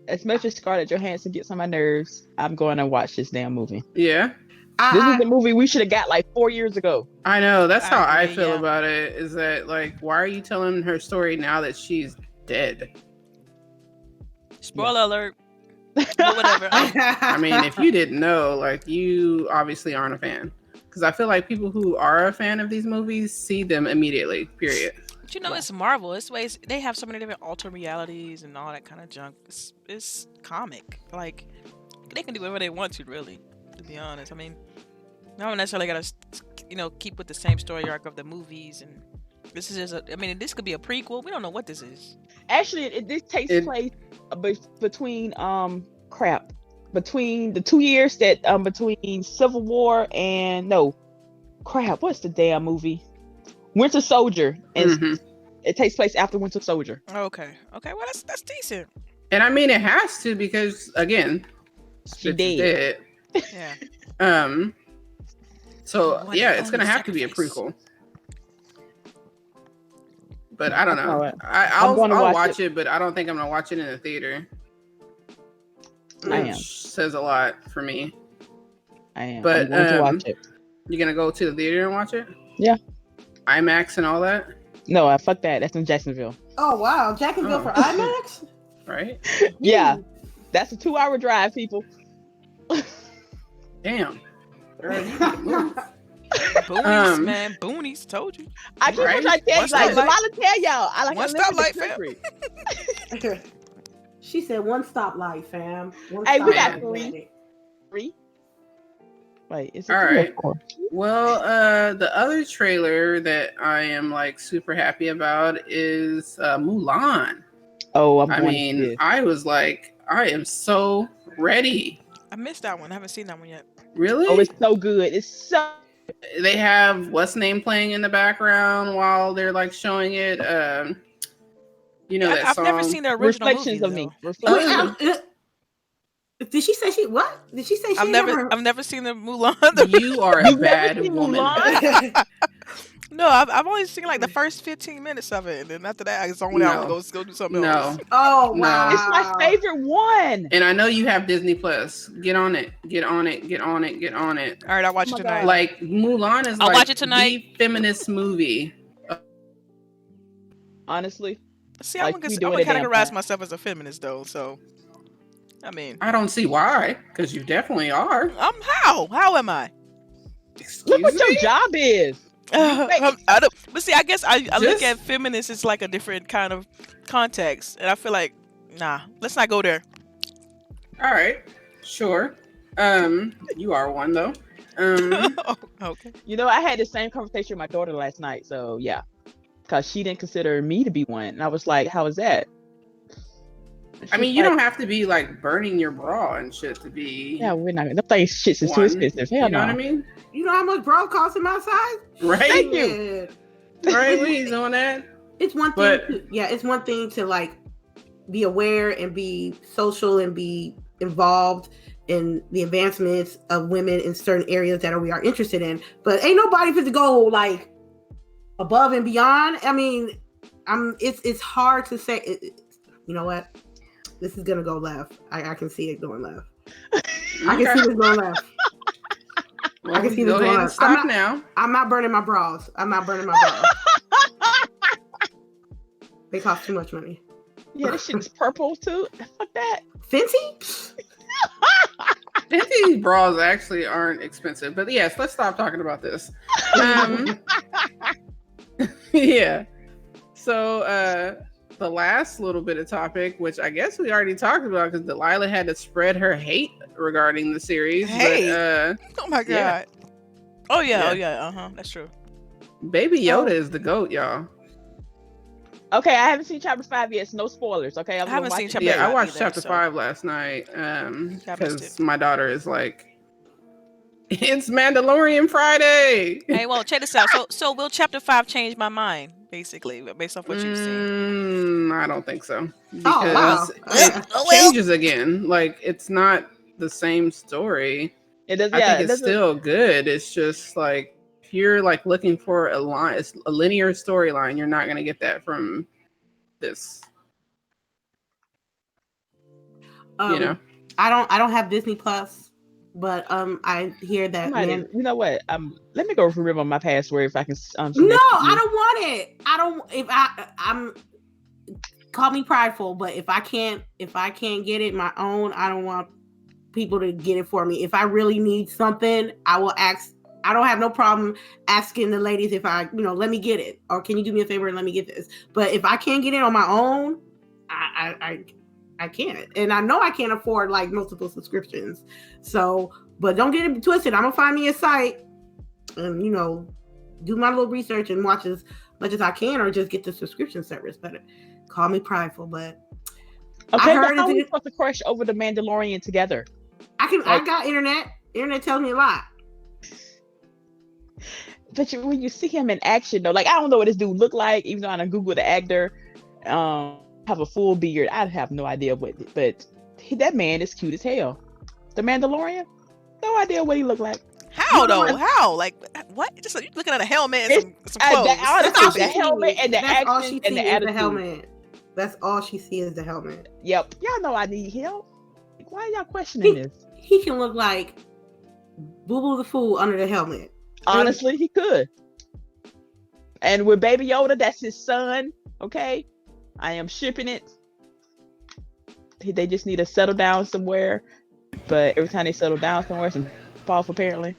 As much as Scarlett Johansson gets on my nerves, I'm going to watch this damn movie. Yeah. This is the movie we should have got like 4 years ago. I know. That's how I feel about it. Is that like, why are you telling her story now that she's dead? Spoiler alert. But whatever. I mean, if you didn't know, like, you obviously aren't a fan. Because I feel like people who are a fan of these movies see them immediately, period. But it's Marvel. It's ways they have so many different alternate realities and all that kind of junk. It's comic. Like, they can do whatever they want to, really, to be honest. I mean, not necessarily gotta, keep with the same story arc of the movies. And this is just this could be a prequel. We don't know what this is. Actually, this takes place between between the 2 years that between Civil War and what's the damn movie? Winter Soldier, and it takes place after Winter Soldier. Okay. Well, that's decent. And I mean, it has to, because again, she dead. Yeah. So One yeah, and it's gonna only have to be a sacrifice. prequel. But I don't I know know. it. I'll going to watch it, but I don't think I'm gonna watch it in the theater. I Which am. says a lot for me. I am. But I'm going to watch it. you're gonna go to the theater and watch it? Yeah. IMAX and all that? No, fuck that. That's in Jacksonville. Oh wow, Jacksonville for IMAX? Right? Yeah. That's a 2-hour drive, people. Damn. Girl, you can move. Boonies, man. Boonies. Told you. I keep Right? trying to tell One you, like, stoplight. Delilah tell y'all. I like One to live in the stoplight, fam. country. She said one stoplight, fam. One Hey, we got stoplight. 3. Wait, is it All 3 or right. 4? Well, the other trailer that I am like super happy about is Mulan. Oh, I'm I going mean, to see it. I was like, I am so ready. I missed that one. I haven't seen that one yet. Really? Oh, it's so good. It's so. They have what's name playing in the background while they're like showing it. You know that I've song. never seen the original Reflections movie, of me. though. Reflections. Did she say she what? Did she say she I've never seen the Mulan. You are a You've never bad seen woman. Mulan? No, I've only seen like the first 15 minutes of it, and then after that, I zoned out and go do something else. Oh No. wow! It's my favorite one. And I know you have Disney Plus. Get on it. Get on it. Get on it. Get on it. All right, I'll watch Oh it my tonight. God. Like Mulan is I'll like watch it tonight. the feminist movie. Honestly, See, like, I we would doing it damn categorize fine. myself as a feminist, though. So, I mean, I don't see why, because you definitely are. how am I? Excuse look what me? your job is. I don't, but see, I guess I look Just- at feminist as like a different kind of context, and I feel like, nah, let's not go there. All right, sure. You are one though. Okay. You know, I had the same conversation with my daughter last night. So yeah, because she didn't consider me to be one, and I was like, "How is that?" I mean, you don't have to be like burning your bra and shit to be. Yeah, we're not. The place shits is too one. expensive. Hell You know no. what I mean? You know how much bra costs in my size? Right? Thank you. Yeah. Right? We ain't doing that. It's one thing. It's one thing to like be aware and be social and be involved in the advancements of women in certain areas that we are interested in. But ain't nobody fit to go like above and beyond. I mean, it's hard to say. You know what? This is gonna go left. I can see it going left. I can see this going left. Well, I can see go this going ahead and left. stop now. I'm not burning my bras. I'm not burning my bras. They cost too much money. Yeah, this shit is purple too. Fuck that. Fenty? Fenty bras actually aren't expensive, but yes, let's stop talking about this. Yeah. So the last little bit of topic, which I guess we already talked about because Delilah had to spread her hate regarding the series. Hate? But Oh my god. Yeah. Oh yeah. Yeah. Oh yeah. That's true. Baby Yoda is the GOAT, y'all. Okay, I haven't seen chapter 5 yet. So no spoilers. Okay, I haven't seen chapter Yeah, I 5 watched either, chapter so- 5 last night I missed because it. my daughter is like, it's Mandalorian Friday. Hey, well, check this out. So will chapter 5 change my mind, basically, based off what you've seen? I don't think so Oh, wow. because it Oh, well. changes again. Like it's not the same story. It does. I Yeah, think it it's doesn't. still good. It's just like if you're like looking for a linear storyline, you're not gonna get that from this. You know, Um, I don't have Disney Plus, but I hear that you know what? Let me go remember my password if I can. No, I don't want it. I don't. If I'm call me prideful, but if I can't get it my own, I don't want people to get it for me. If I really need something, I will ask. I don't have no problem asking the ladies if I, let me get it, or can you do me a favor and let me get this. But if I can't get it on my own, I can't, and I know I can't afford like multiple subscriptions. So, but don't get it twisted. I'm gonna find me a site and do my little research and watch as much as I can, or just get the subscription service. But call me prideful, but Okay, I heard but how are we it. supposed to crush over the Mandalorian together? I got internet. Internet tells me a lot. But when you see him in action, though, like I don't know what this dude look like, even though I done Googled the actor, have a full beard. I have no idea what, but that man is cute as hell. The Mandalorian. No idea what he looked like. How though? How? Like what? Just you looking at a helmet and some clothes. Honestly, the helmet and the accent and the attitude. The helmet. That's all she sees is the helmet. Yep. Y'all know I need help. Why are y'all questioning this? He can look like Boo Boo the Fool under the helmet. Honestly, he could. And with Baby Yoda, that's his son. Okay, I am shipping it. They just need to settle down somewhere. But every time they settle down somewhere, some fall off apparently.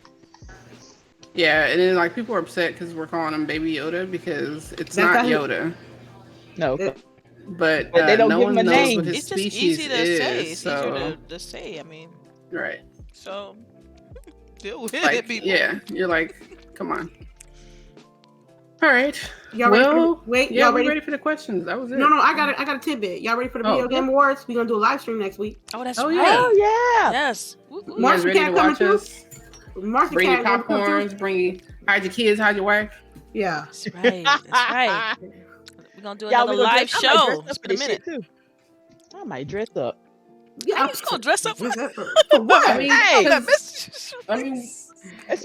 Yeah, and then like people are upset because we're calling him Baby Yoda because it's not Yoda. No. But they don't no give one him a knows name. what his It's just species easy to is. say. It's so, easier to say. I mean, right. So deal with Like, it, people. yeah, you're like, come on. All right. Y'all ready? Y'all ready for the questions? That was it. No, I got a tidbit. Y'all ready for the Video Game Awards? We're gonna do a live stream next week. Oh, that's right. Yeah. Oh yeah. Yes. You guys ready to watch us? Bring your popcorns. Hide your kids. Hide your wife. Yeah. That's right. That's right. We're gonna do another live show. Just for a minute. Too. I might dress up. Yeah, I'm just gonna dress up for what? I mean,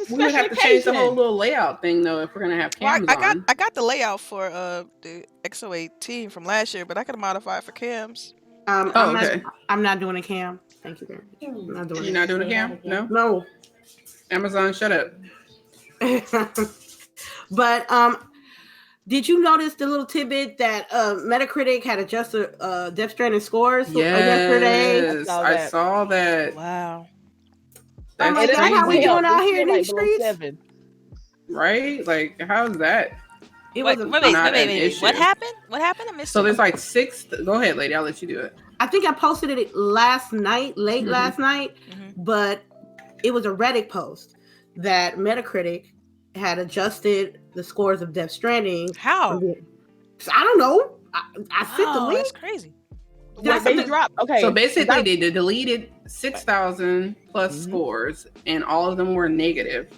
we would have to change the whole little layout thing though if we're gonna have cams on. I got the layout for the XO18 from last year, but I could modify it for cams. I'm not doing a cam. Thank you very much. You're not doing a cam? No. Amazon, shut up. But did you notice the little tidbit that Metacritic had adjusted Death Stranding scores yesterday? I saw that. Wow. That's crazy. How we doing out here in these streets? Right? Like, how's that? Wait. What happened? What happened? I missed So there's like 6. Go ahead, lady. I'll let you do it. I think I posted it last night, last night, but it was a Reddit post that Metacritic had adjusted the scores of Death Stranding. How? I don't know. I sent the link. That's crazy. They dropped. Okay. So basically, they deleted 6,000 plus scores, and all of them were negative.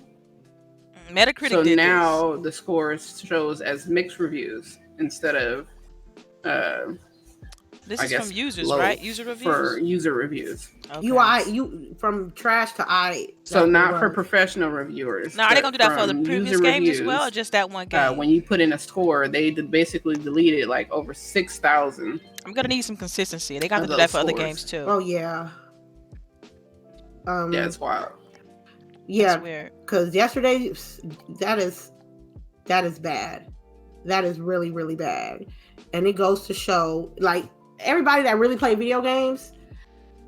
Metacritic. So now the scores shows as mixed reviews instead of. This is from users, right? User reviews. For user reviews. Okay. You from trash to I. So not for professional reviewers. Now, are they gonna do that for the previous games as well, or just that one game? When you put in a score, they basically deleted like over 6,000. I'm gonna need some consistency. They got to do that for other games too. Oh yeah. Yeah, it's wild. Yeah, because yesterday that is bad. That is really, really bad, and it goes to show like everybody that really play video games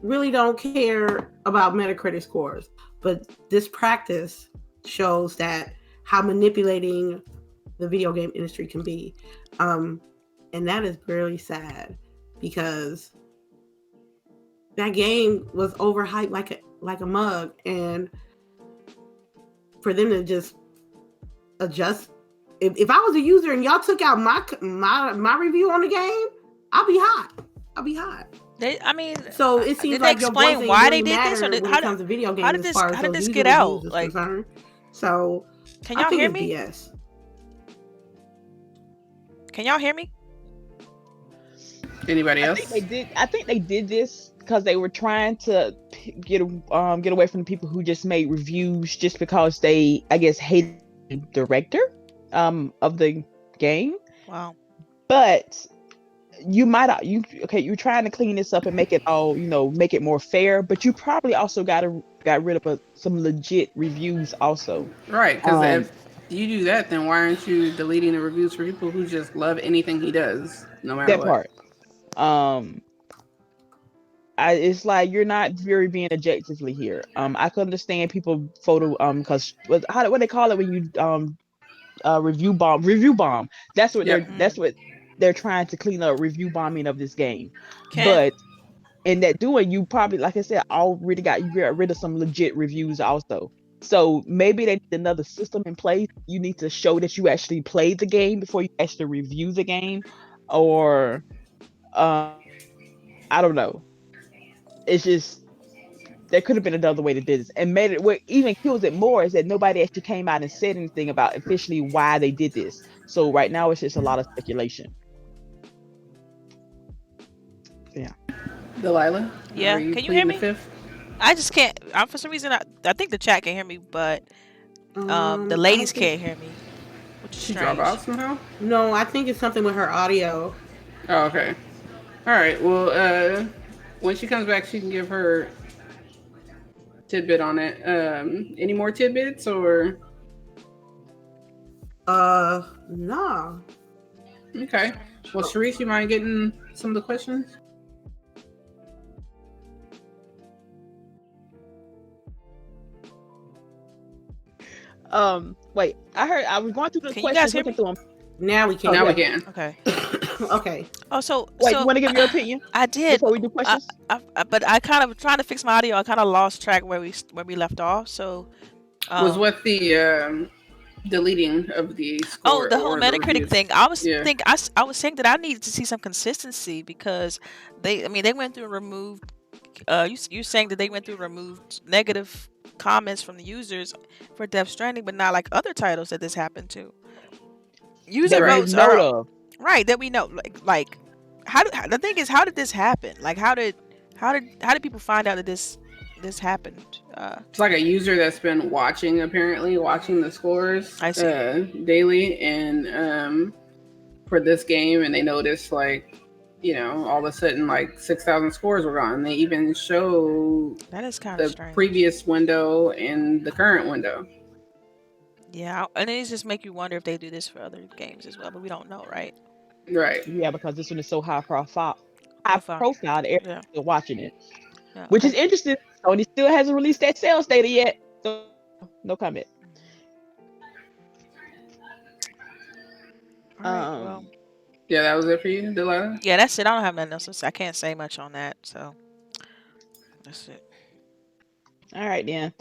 really don't care about Metacritic scores, but this practice shows that how manipulating the video game industry can be, and that is really sad because that game was overhyped like a mug, and for them to just adjust. If I was a user and y'all took out my review on the game, I'll be hot. So it seems like your voice ain't why really they did this, or when it comes to video games. How did this get out? Like, so can y'all hear me? Yes. Can y'all hear me? Anybody else? I think they did this because they were trying to get away from the people who just made reviews just because they, I guess, hated the director of the game. Wow. But you're trying to clean this up and make it all, make it more fair, but you probably also got rid of some legit reviews also. Right, because if you do that, then why aren't you deleting the reviews for people who just love anything he does, no matter what? Part. It's like you're not very being objectively here. I could understand people because what they call it when you review bomb. That's what they're trying to clean up, review bombing of this game. But in that doing, you probably, like I said, already got rid of some legit reviews also. So maybe they need another system in place. You need to show that you actually played the game before you actually review the game, or I don't know. It's just there could have been another way to do this, and made it what even kills it more is that nobody actually came out and said anything about officially why they did this. So right now it's just a lot of speculation. Yeah. Delilah? Yeah. Can you hear me? I just can't. For some reason, I think the chat can hear me, but the I ladies don't think. can't hear me, which is She drop strange. out somehow. No, I think it's something with her audio. Oh, okay. All right. Well, when she comes back, she can give her tidbit on it. Any more tidbits or? No. Okay. Well, CHAREECE, you mind getting some of the questions? Wait, I was going through the Can you guys questions, hear looking me? through them. Now we can. Now yeah. we can. Okay. Okay. Oh, so Wait, so you want to give your opinion I did, before we do questions? but I kind of trying to fix my audio. I kind of lost track where we left off. So, Was what the deleting of the score the whole or the Metacritic reviews? thing. Yeah. I was saying that I needed to see some consistency because they went through and removed. You're saying that they went through and removed negative comments from the users for Death Stranding, but not like other titles that this happened to. User That we votes know are of. right that we know. Like the thing is, how did this happen? Like how did people find out that this happened? It's like a user that's been watching the scores I see. daily, and for this game, and they noticed like, all of a sudden like 6,000 scores were gone. They even show That is kind of the strange. previous window and the current window. Yeah, and it just make you wonder if they do this for other games as well, but we don't know, right? Right. Yeah, because this one is so high profile, Profile. that everyone's Yeah. still watching it, Yeah. which is Okay. interesting. Sony still hasn't released that sales data yet. So, no comment. All right. Well, Yeah, that was it for you, Delilah? yeah, that's it. I don't have nothing else to say. I can't say much on that, so that's it. All right, then.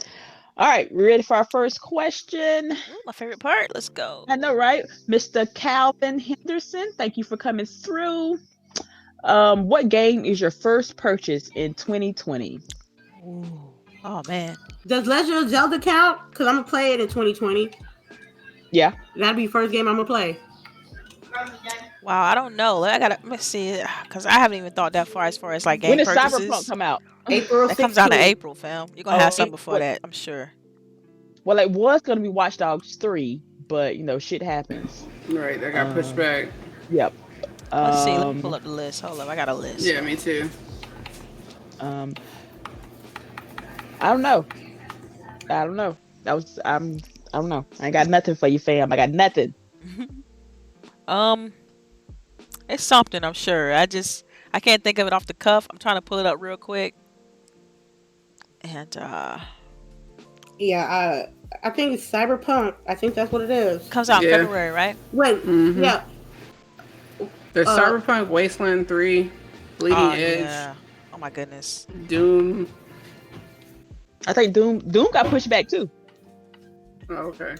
All right, we ready for our first question? Ooh, my favorite part. Let's go. I know, right? Mr. Calvin Henderson, thank you for coming through. What game is your first purchase in 2020? Ooh. Oh man. Does Legend of Zelda count? Because I'm gonna play it in 2020. Yeah. That'll be the first game I'm gonna play. Wow, I don't know. Let me see, because I haven't even thought that far as like When game does purchases. Cyberpunk come out? April 16th. That comes out in April, fam. You're gonna have something before April. that, I'm sure. Well, it was gonna be Watch Dogs 3, but shit happens. Right, that got pushed back. Yep. Let's see. Let me pull up the list. Hold up, I got a list. Yeah, me too. I don't know. I don't know. I don't know. I ain't got nothing for you, fam. I got nothing. It's something, I'm sure. I can't think of it off the cuff. I'm trying to pull it up real quick. And yeah, I think it's Cyberpunk. I think that's what it is. Comes out in February, right? Wait, yeah. There's Cyberpunk, Wasteland 3, Bleeding Edge. Yeah. Oh my goodness. Doom. I think Doom got pushed back too. Oh, okay.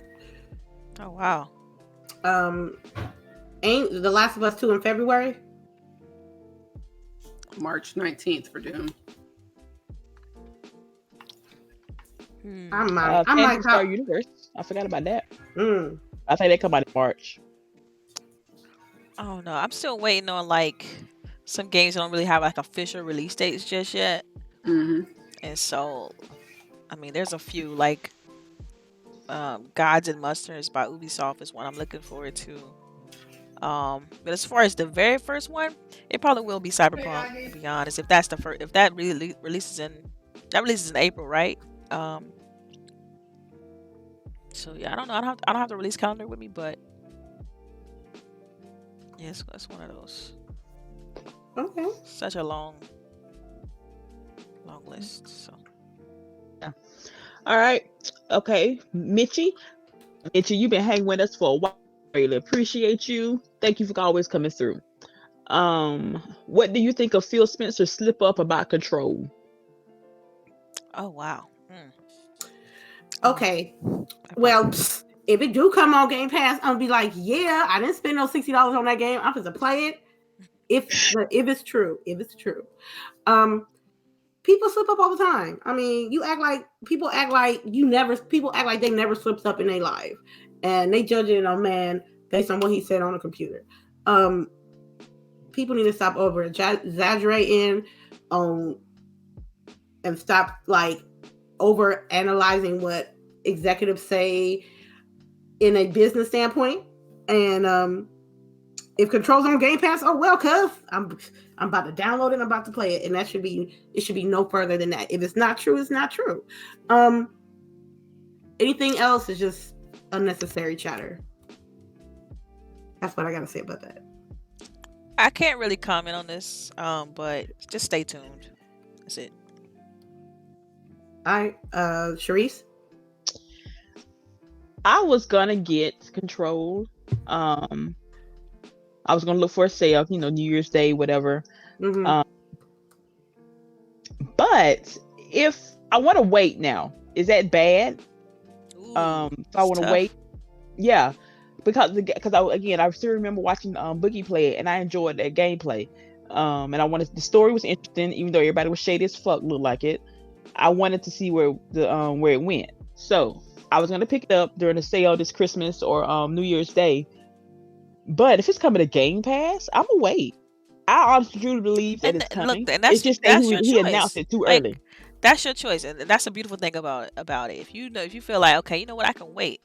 Oh wow. Ain't The Last of Us 2 in February? March 19th for Doom. I might Star Universe. I forgot about that. Mm. I think they come out in March. Oh no, I'm still waiting on like some games that don't really have like official release dates just yet. Mm-hmm. And so, I mean, there's a few like Gods and Mustards by Ubisoft is one I'm looking forward to. But as far as the very first one, it probably will be Cyberpunk. To be honest, if that's the first, if that really releases in April, right? So yeah, I don't know. I don't have the release calendar with me, but yes, that's one of those. Okay. Such a long list. So. Yeah. All right. Okay, Mitchie, you've been hanging with us for a while. Really appreciate you. Thank you for always coming through. What do you think of Phil Spencer's slip up about Control? Oh wow. Okay. Well, if it do come on Game Pass, I'm gonna be like, yeah, I didn't spend no $60 on that game. I'm gonna play it. If it's true. People slip up all the time. I mean, people act like they never slipped up in their life. And they judge it on man based on what he said on the computer. People need to stop over exaggerating on and stop like over analyzing what executives say in a business standpoint. And if Control's on Game Pass, oh well, cuz I'm about to download it and I'm about to play it. And it should be no further than that. If it's not true, it's not true. Anything else is just unnecessary chatter. That's what I gotta say about that. I can't really comment on this, but just stay tuned. That's it. All right, CHAREECE? I was gonna get Control. I was gonna look for a sale, New Year's Day, whatever. Mm-hmm. But if I want to wait now, is that bad? Ooh, if I want to wait, yeah, because I still remember watching Boogie play it, and I enjoyed that gameplay. And the story was interesting, even though everybody was shady as fuck, looked like it. I wanted to see where it went. So I was gonna pick it up during the sale this Christmas or New Year's Day. But if it's coming to Game Pass, I'm gonna wait. I honestly truly believe that it's coming. Look, and that's just he announced it too early. That's your choice, and that's a beautiful thing about it. If you feel like, okay, you know what, I can wait,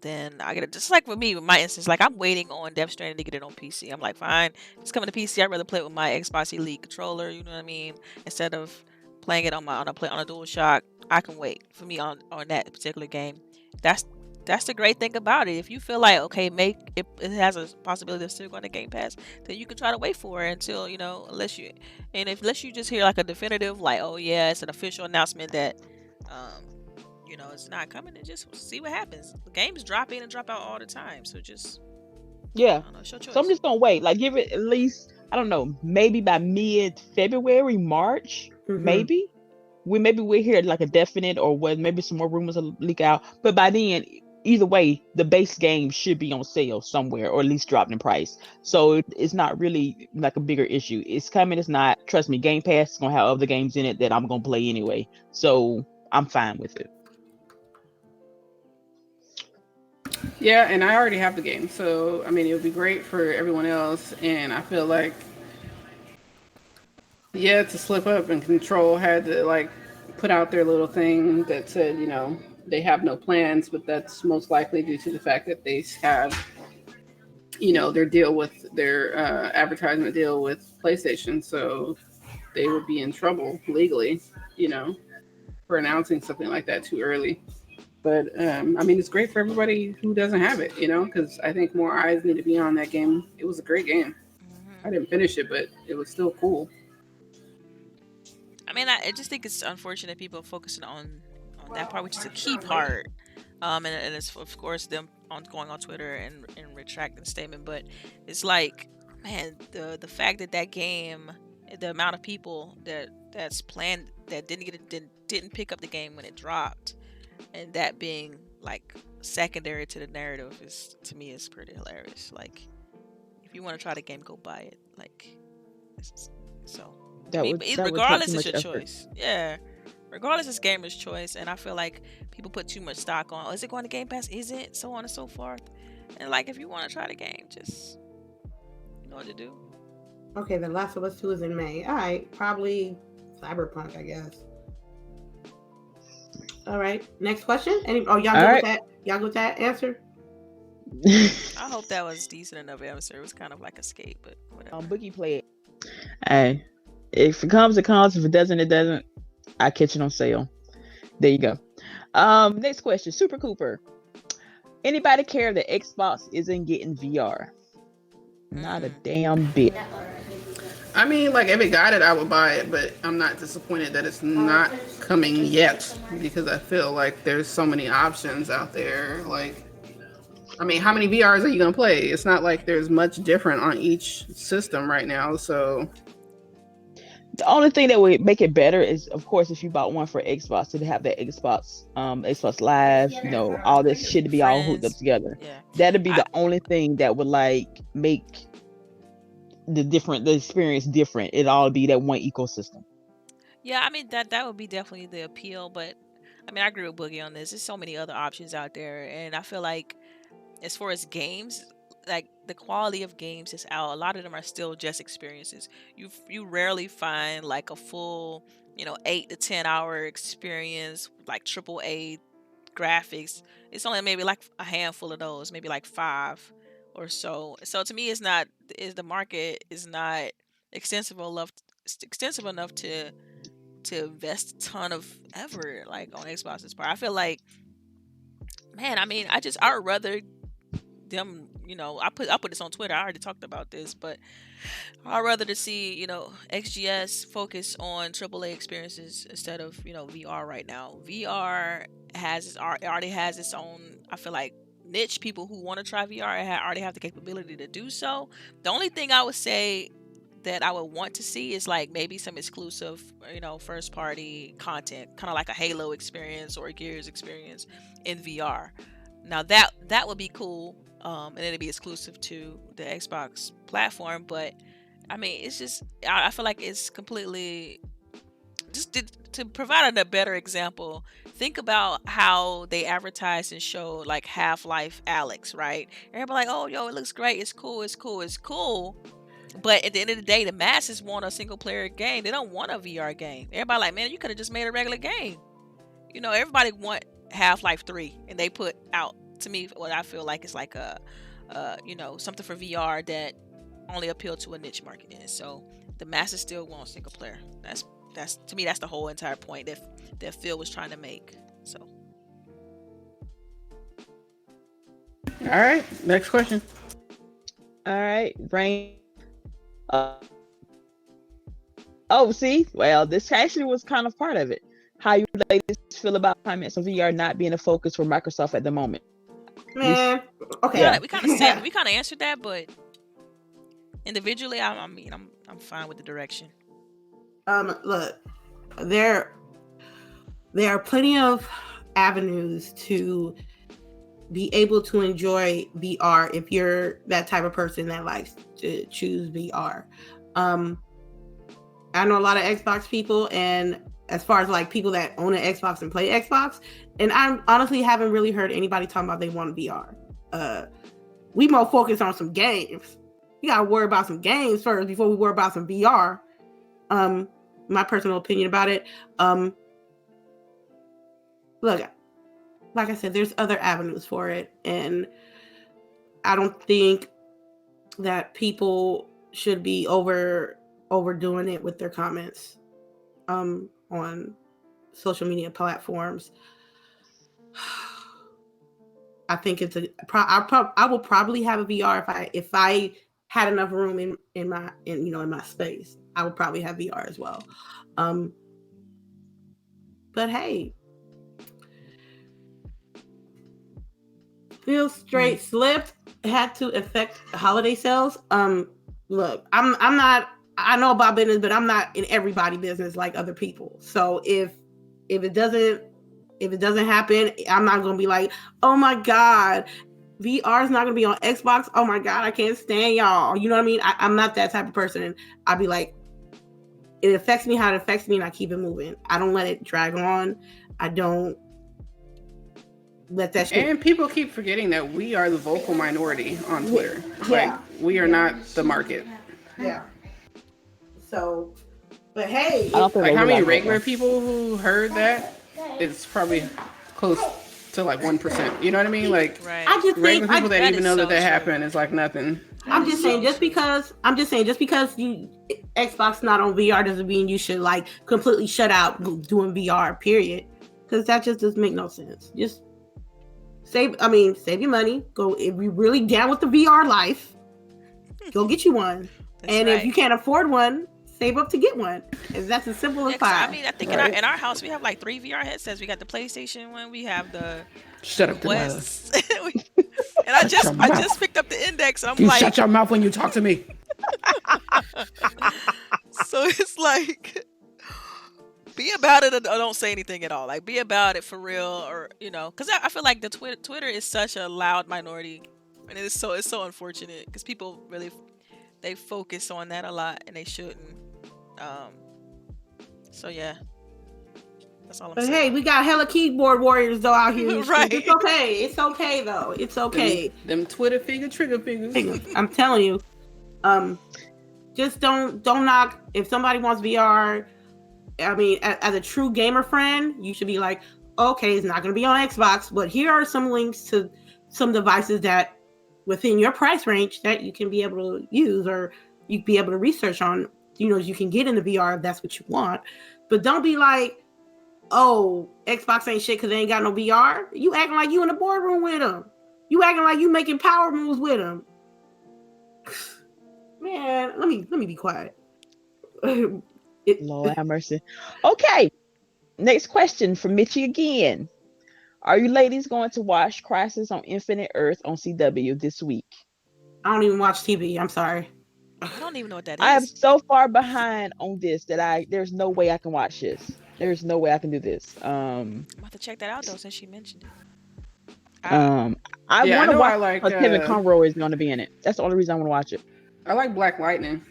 then I get it. Just like for me, with my instance, like I'm waiting on Death Stranding to get it on PC. I'm like, fine, it's coming to PC. I'd rather play it with my Xbox Elite controller. You know what I mean? Instead of playing it on a DualShock, I can wait. For me on that particular game, that's the great thing about it. If you feel like, okay, it has a possibility of still going to Game Pass, then you can try to wait for it until, unless you just hear like a definitive, like, oh yeah, it's an official announcement that, it's not coming, and just see what happens. The games drop in and drop out all the time, so just, yeah. So I'm just gonna wait, like give it at least, I don't know, maybe by mid-February, March, maybe. We'll hear like a definite, or maybe some more rumors will leak out. But by then, either way, the base game should be on sale somewhere, or at least dropped in price. So it's not really like a bigger issue. It's coming, it's not. Trust me, Game Pass is gonna have other games in it that I'm gonna play anyway. So I'm fine with it. Yeah, and I already have the game, so I mean it would be great for everyone else. And I feel like, yeah, to slip up, and Control had to like put out their little thing that said, they have no plans, but that's most likely due to the fact that they have, their deal with their advertisement deal with PlayStation, so they would be in trouble legally, for announcing something like that too early. But I mean, it's great for everybody who doesn't have it, because I think more eyes need to be on that game. It was a great game. I didn't finish it, but it was still cool. I mean, I just think it's unfortunate people are focusing on that part, which is a key part. And it's of course them going on Twitter and retracting the statement, but it's like, man, the fact that game, the amount of people that's planned that didn't pick up the game when it dropped, and that being like secondary to the narrative, is, to me, is pretty hilarious. Like, if you want to try the game, go buy it. Like, so. Regardless, it's your choice. Yeah, regardless, it's gamer's choice, and I feel like people put too much stock on, is it going to Game Pass? Is it? So on and so forth. And like, if you want to try the game, just know what to do. Okay, The Last of Us 2 is in May. All right, probably Cyberpunk, I guess. All right, next question. Y'all good with that? Y'all good with that answer? I hope that was decent enough answer. It was kind of like escape, but whatever. Boogie play it. Hey. If it comes, it comes. If it doesn't, it doesn't. I catch it on sale. There you go. Next question. Super Cooper. Anybody care that Xbox isn't getting VR? Not a damn bit. I mean, like, if it got it, I would buy it, but I'm not disappointed that it's not coming yet, because I feel like there's so many options out there. Like, I mean, how many VRs are you going to play? It's not like there's much different on each system right now, so... The only thing that would make it better is, of course, if you bought one for Xbox, to have that Xbox Live, all this shit to be all hooked up together. Yeah. That'd be the only thing that would like make the experience different. It'd all be that one ecosystem. Yeah, I mean that would be definitely the appeal, but I mean I agree with Boogie on this. There's so many other options out there, and I feel like as far as games, like the quality of games that's out, a lot of them are still just experiences. You rarely find like a full 8 to 10 hour experience, like AAA graphics. It's only maybe like a handful of those, maybe like 5 or so. So to me, the market is not extensive enough to invest a ton of effort like on Xbox's part. I feel like, man, I mean, I would rather them, I put this on Twitter. I already talked about this, but I'd rather to see, XGS focus on AAA experiences instead of, VR right now. VR already has its own, I feel like, niche. People who want to try VR already have the capability to do so. The only thing I would say that I would want to see is like maybe some exclusive, first party content, kind of like a Halo experience or a Gears experience in VR. Now that would be cool, and it'd be exclusive to the Xbox platform. But I mean, it's just I feel like it's completely just to provide a better example. Think about how they advertise and show like Half-Life Alyx, right? Everybody like, oh, yo, it looks great, it's cool, it's cool, it's cool. But at the end of the day, the masses want a single player game. They don't want a VR game. Everybody like, man, you could have just made a regular game. Everybody want Half-Life 3, and they put out, to me, what I feel like is like a something for VR that only appeal to a niche market. And so the masses still want single player. That's to me, that's the whole entire point that Phil was trying to make. So. All right, next question. All right, Rain. See, well, this actually was kind of part of it. How you ladies feel about comments on VR not being a focus for Microsoft at the moment? Man, okay. Yeah, we kind of answered that, but individually, I'm fine with the direction. Look, there are plenty of avenues to be able to enjoy VR if you're that type of person that likes to choose VR. I know a lot of Xbox people, and as far as like people that own an Xbox and play Xbox, and I honestly haven't really heard anybody talking about they want VR. We more focus on some games. You gotta worry about some games first before we worry about some VR. My personal opinion about it. Look, like I said, there's other avenues for it, and I don't think that people should be overdoing it with their comments on social media platforms. I think it's I will probably have a VR if I had enough room in my space. I would probably have VR as well. But hey, Phil straight slipped, had to affect holiday sales. Look, I'm not, I know about business, but I'm not in everybody business like other people. So if it doesn't happen, I'm not gonna be like, oh my God, VR is not gonna be on Xbox. Oh my God, I can't stand y'all. You know what I mean? I'm not that type of person. And I'll be like, it affects me how it affects me, and I keep it moving. I don't let it drag on. I don't let that shit. And people keep forgetting that we are the vocal minority on Twitter. Yeah. Like, we are not the market. Yeah. So, but hey, like how many regular people who heard that? It's probably close to like 1%. You know what I mean? Like, right. I just regular think people that even know so that happened is like nothing. I'm just saying, just because you Xbox not on VR doesn't mean you should like completely shut out doing VR. Period. Because that just doesn't make no sense. Just save your money. Go if you're really down with the VR life. Go get you one. And right. if you can't afford one, save up to get one. And that's as simple as pie. I mean, I think in our house we have like 3 VR headsets. We got the PlayStation one. We have the Shut up, Quest. And I just picked up the Index. I'm you like, shut your mouth when you talk to me. So it's like, be about it or don't say anything at all. Like, be about it for real, or because I feel like the Twitter is such a loud minority, and it's so unfortunate because people really they focus on that a lot, and they shouldn't. So yeah, that's all I'm saying. Hey, we got hella keyboard warriors though out here. Right. It's okay. It's okay though. It's okay. Them Twitter trigger fingers. I'm telling you. Just don't knock if somebody wants VR. I mean, as a true gamer friend, you should be like, okay, it's not going to be on Xbox, but here are some links to some devices that within your price range that you can be able to use, or you be able to research on, you can get in the VR if that's what you want. But don't be like, oh, Xbox ain't shit because they ain't got no VR. You acting like you in the boardroom with them. You acting like you making power moves with them. Man, let me be quiet. Lord have mercy. Okay, next question from Mitchie again. Are you ladies going to watch Crisis on Infinite Earth on CW this week? I don't even watch TV. I'm sorry. I don't even know what that is. I am so far behind on this that there's no way I can watch this. There's no way I can do this. I'm about to check that out though, since she mentioned it. I want to watch Kevin Conroy is going to be in it. That's the only reason I want to watch it. I like Black Lightning.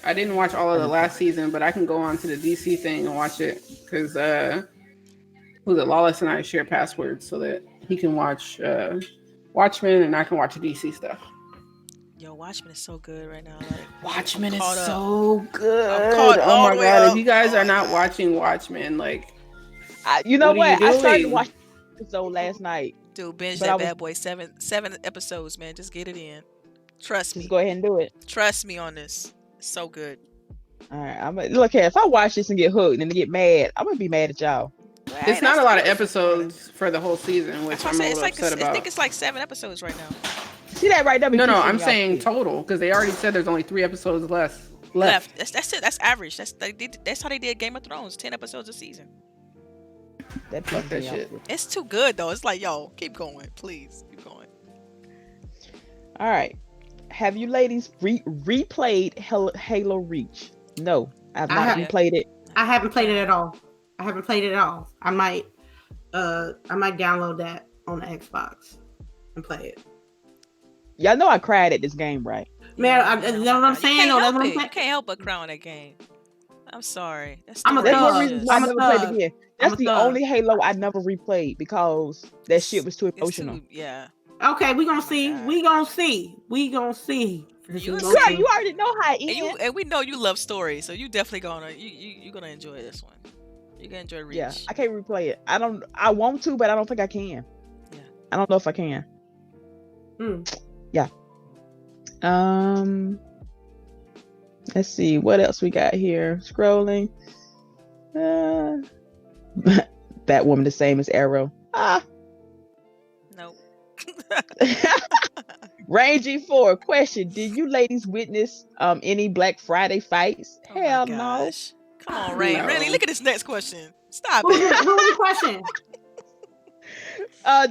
I didn't watch all of the last season, but I can go on to the DC thing and watch it because Lawless and I share passwords so that he can watch Watchmen and I can watch the DC stuff. Yo, Watchmen is so good right now. Like, Watchmen is so good. Oh my god! If you guys are not watching Watchmen, like, you know what? I started to watch the episode last night. Dude, binge that bad boy. 7 episodes, man. Just get it in. Trust me. Just go ahead and do it. Trust me on this. It's so good. All right, look here. If I watch this and get hooked and get mad, I'm gonna be mad at y'all. It's not a lot of episodes for the whole season, which I'm a little upset about. I think it's like 7 episodes right now. See that right there? No, I'm saying total because they already said there's only 3 episodes left. That's it. That's average. That's how they did Game of Thrones. 10 episodes a season. That shit. It's too good though. It's like, yo, keep going, please, keep going. All right. Have you ladies replayed Halo Reach? No, I've not replayed it. I haven't played it at all. I might download that on the Xbox and play it. Y'all know I cried at this game, right? Man, that's what I'm saying. You can't help but cry on that game. I'm sorry. That's one reason why I never played it again. That's the only Halo I never replayed because that shit was too emotional. Yeah. Okay, we gonna see. We gonna see. You already know how it ends. And we know you love stories, so you definitely you're gonna enjoy this one. You're gonna enjoy Reach. Yeah, I can't replay it. I want to, but I don't think I can. Yeah. I don't know if I can. Yeah. Let's see what else we got here. Scrolling. That woman the same as Arrow. Nope. Rangy 4 question: did you ladies witness any Black Friday fights? Hell no. Come on, Ray. No. Really, look at this next question. Stop it. Who was the question?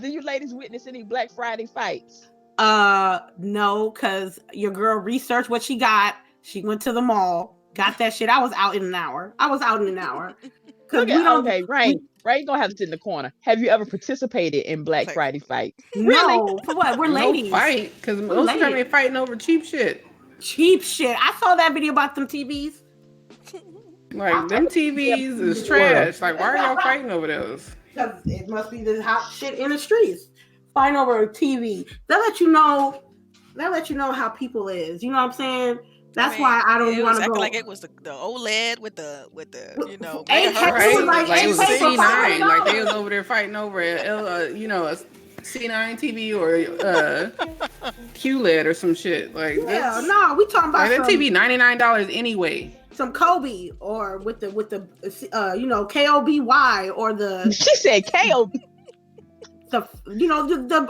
Do you ladies witness any Black Friday fights? No, because your girl researched what she got. She went to the mall, got that shit. I was out in an hour. Okay, Ray gonna have to sit in the corner. Have you ever participated in Black Friday fights? No, for what? We're ladies. No fight, because most of the time they're fighting over cheap shit. I saw that video about them TVs. Like, them TVs is trash. Like, why are y'all fighting over those? Because it must be the hot shit in the streets. Fighting over a TV. They'll let you know how people is. You know what I'm saying? That's why I don't want to go. Like it was the OLED with the right? Like it was a C9. Like they was over there fighting over a C9 TV or QLED or some shit. Like we talking about that TV $99 anyway. Some Kobe or with the KOBY or the she said KOB. The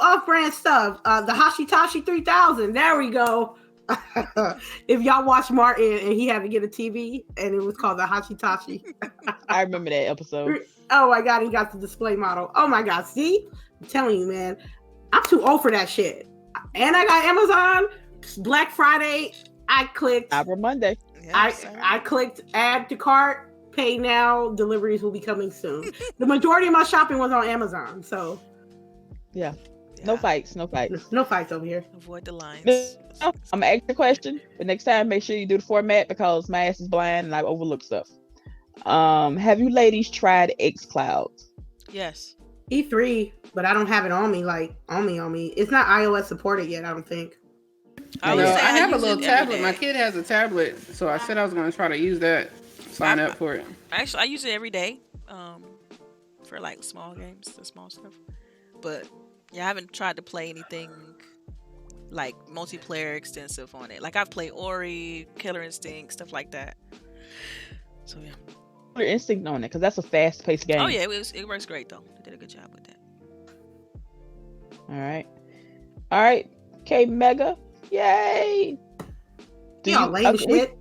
off-brand stuff. The Hashitashi 3000. There we go. If y'all watch Martin and he had to get a TV and it was called the Hashitashi. I remember that episode. Oh my god, he got the display model. Oh my god, see? I'm telling you, man. I'm too old for that shit. And I got Amazon Black Friday. I clicked Cyber Monday. I clicked add to cart, pay now, deliveries will be coming soon. The majority of my shopping was on Amazon, so yeah. No fights over here. Avoid the lines. I'm gonna ask the question, but next time make sure you do the format because my ass is blind and I overlook stuff. Have you ladies tried xCloud? Yes. E3, but I don't have it on me. It's not iOS supported yet, I don't think. I have a little tablet. My kid has a tablet, so I said I was going to try to use that. sign up for it. Actually, I use it every day. For like small games, the small stuff. But yeah, I haven't tried to play anything like multiplayer extensive on it. Like I've played Ori, Killer Instinct, stuff like that. So yeah. Killer Instinct on it because that's a fast-paced game. Oh yeah, it works great though. They did a good job with that. All right. K Mega, yay! Y'all lame shit.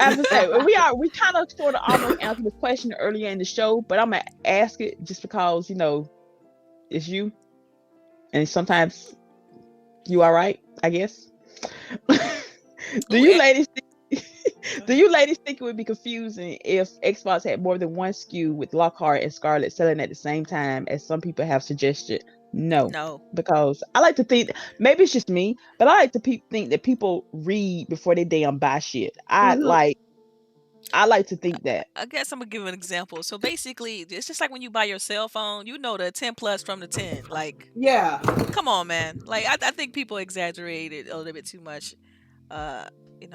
As I say, we kind of sort of almost answered this question earlier in the show, but I'm gonna ask it just because it's you, and sometimes you are right, I guess. Do you ladies think it would be confusing if Xbox had more than one SKU with Lockhart and Scarlet selling at the same time, as some people have suggested? No, because I like to think, maybe it's just me, but I like to think that people read before they damn buy shit. I like to think that. I guess I'm gonna give an example. So basically, it's just like when you buy your cell phone, the 10 plus from the 10. Like, yeah, come on, man. Like, I think people exaggerate it a little bit too much.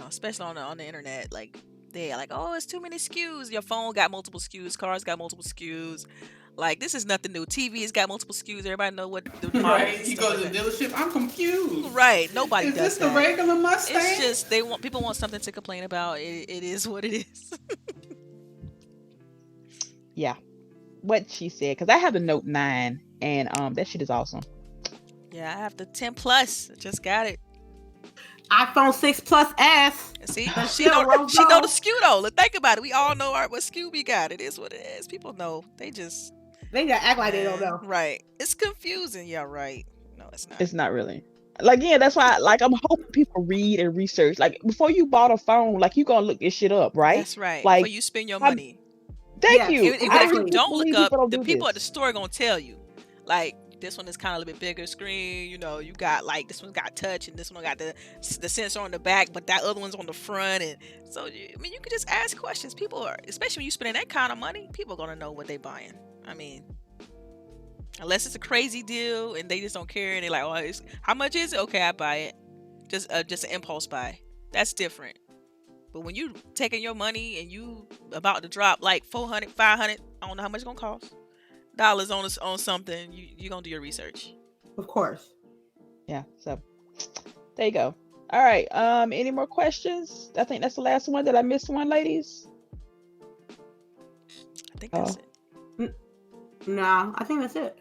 Especially on the internet. Like, they're like, oh, it's too many SKUs. Your phone got multiple SKUs. Cars got multiple SKUs. Like, this is nothing new. TV's got multiple SKUs. Everybody know what the right. You go to the dealership. I'm confused. Right. Nobody is does this the regular Mustang? It's just people want something to complain about. It is what it is. Yeah, what she said. Because I have the Note 9, and that shit is awesome. Yeah, I have the 10 plus. I just got it. iPhone 6 Plus S. See, she know the SKU though. Think about it. We all know what SKU we got. It is what it is. People know. They gotta act like they don't know. Right. It's confusing. Yeah, right. No, it's not. It's not really. Like, yeah, that's why I'm hoping people read and research. Like, before you bought a phone, like, you gonna look this shit up, right? That's right. Like, before you spend your money. Thank you. Even if you don't look up, the people at the store gonna tell you. Like, this one is kind of a little bit bigger screen. You got like this one got touch and this one got the sensor on the back, but that other one's on the front. And so, you could just ask questions. People are, especially when you spending that kind of money, people are gonna know what they buying. I mean, unless it's a crazy deal and they just don't care and they're like, oh, how much is it? Okay, I buy it. Just an impulse buy. That's different. But when you taking your money and you about to drop like $400, $500, I don't know how much it's gonna cost. Dollars on something, you're gonna do your research. Of course. Yeah, so there you go. All right. Any more questions? I think that's the last one. Did I miss one, ladies? I think that's it. No, I think that's it.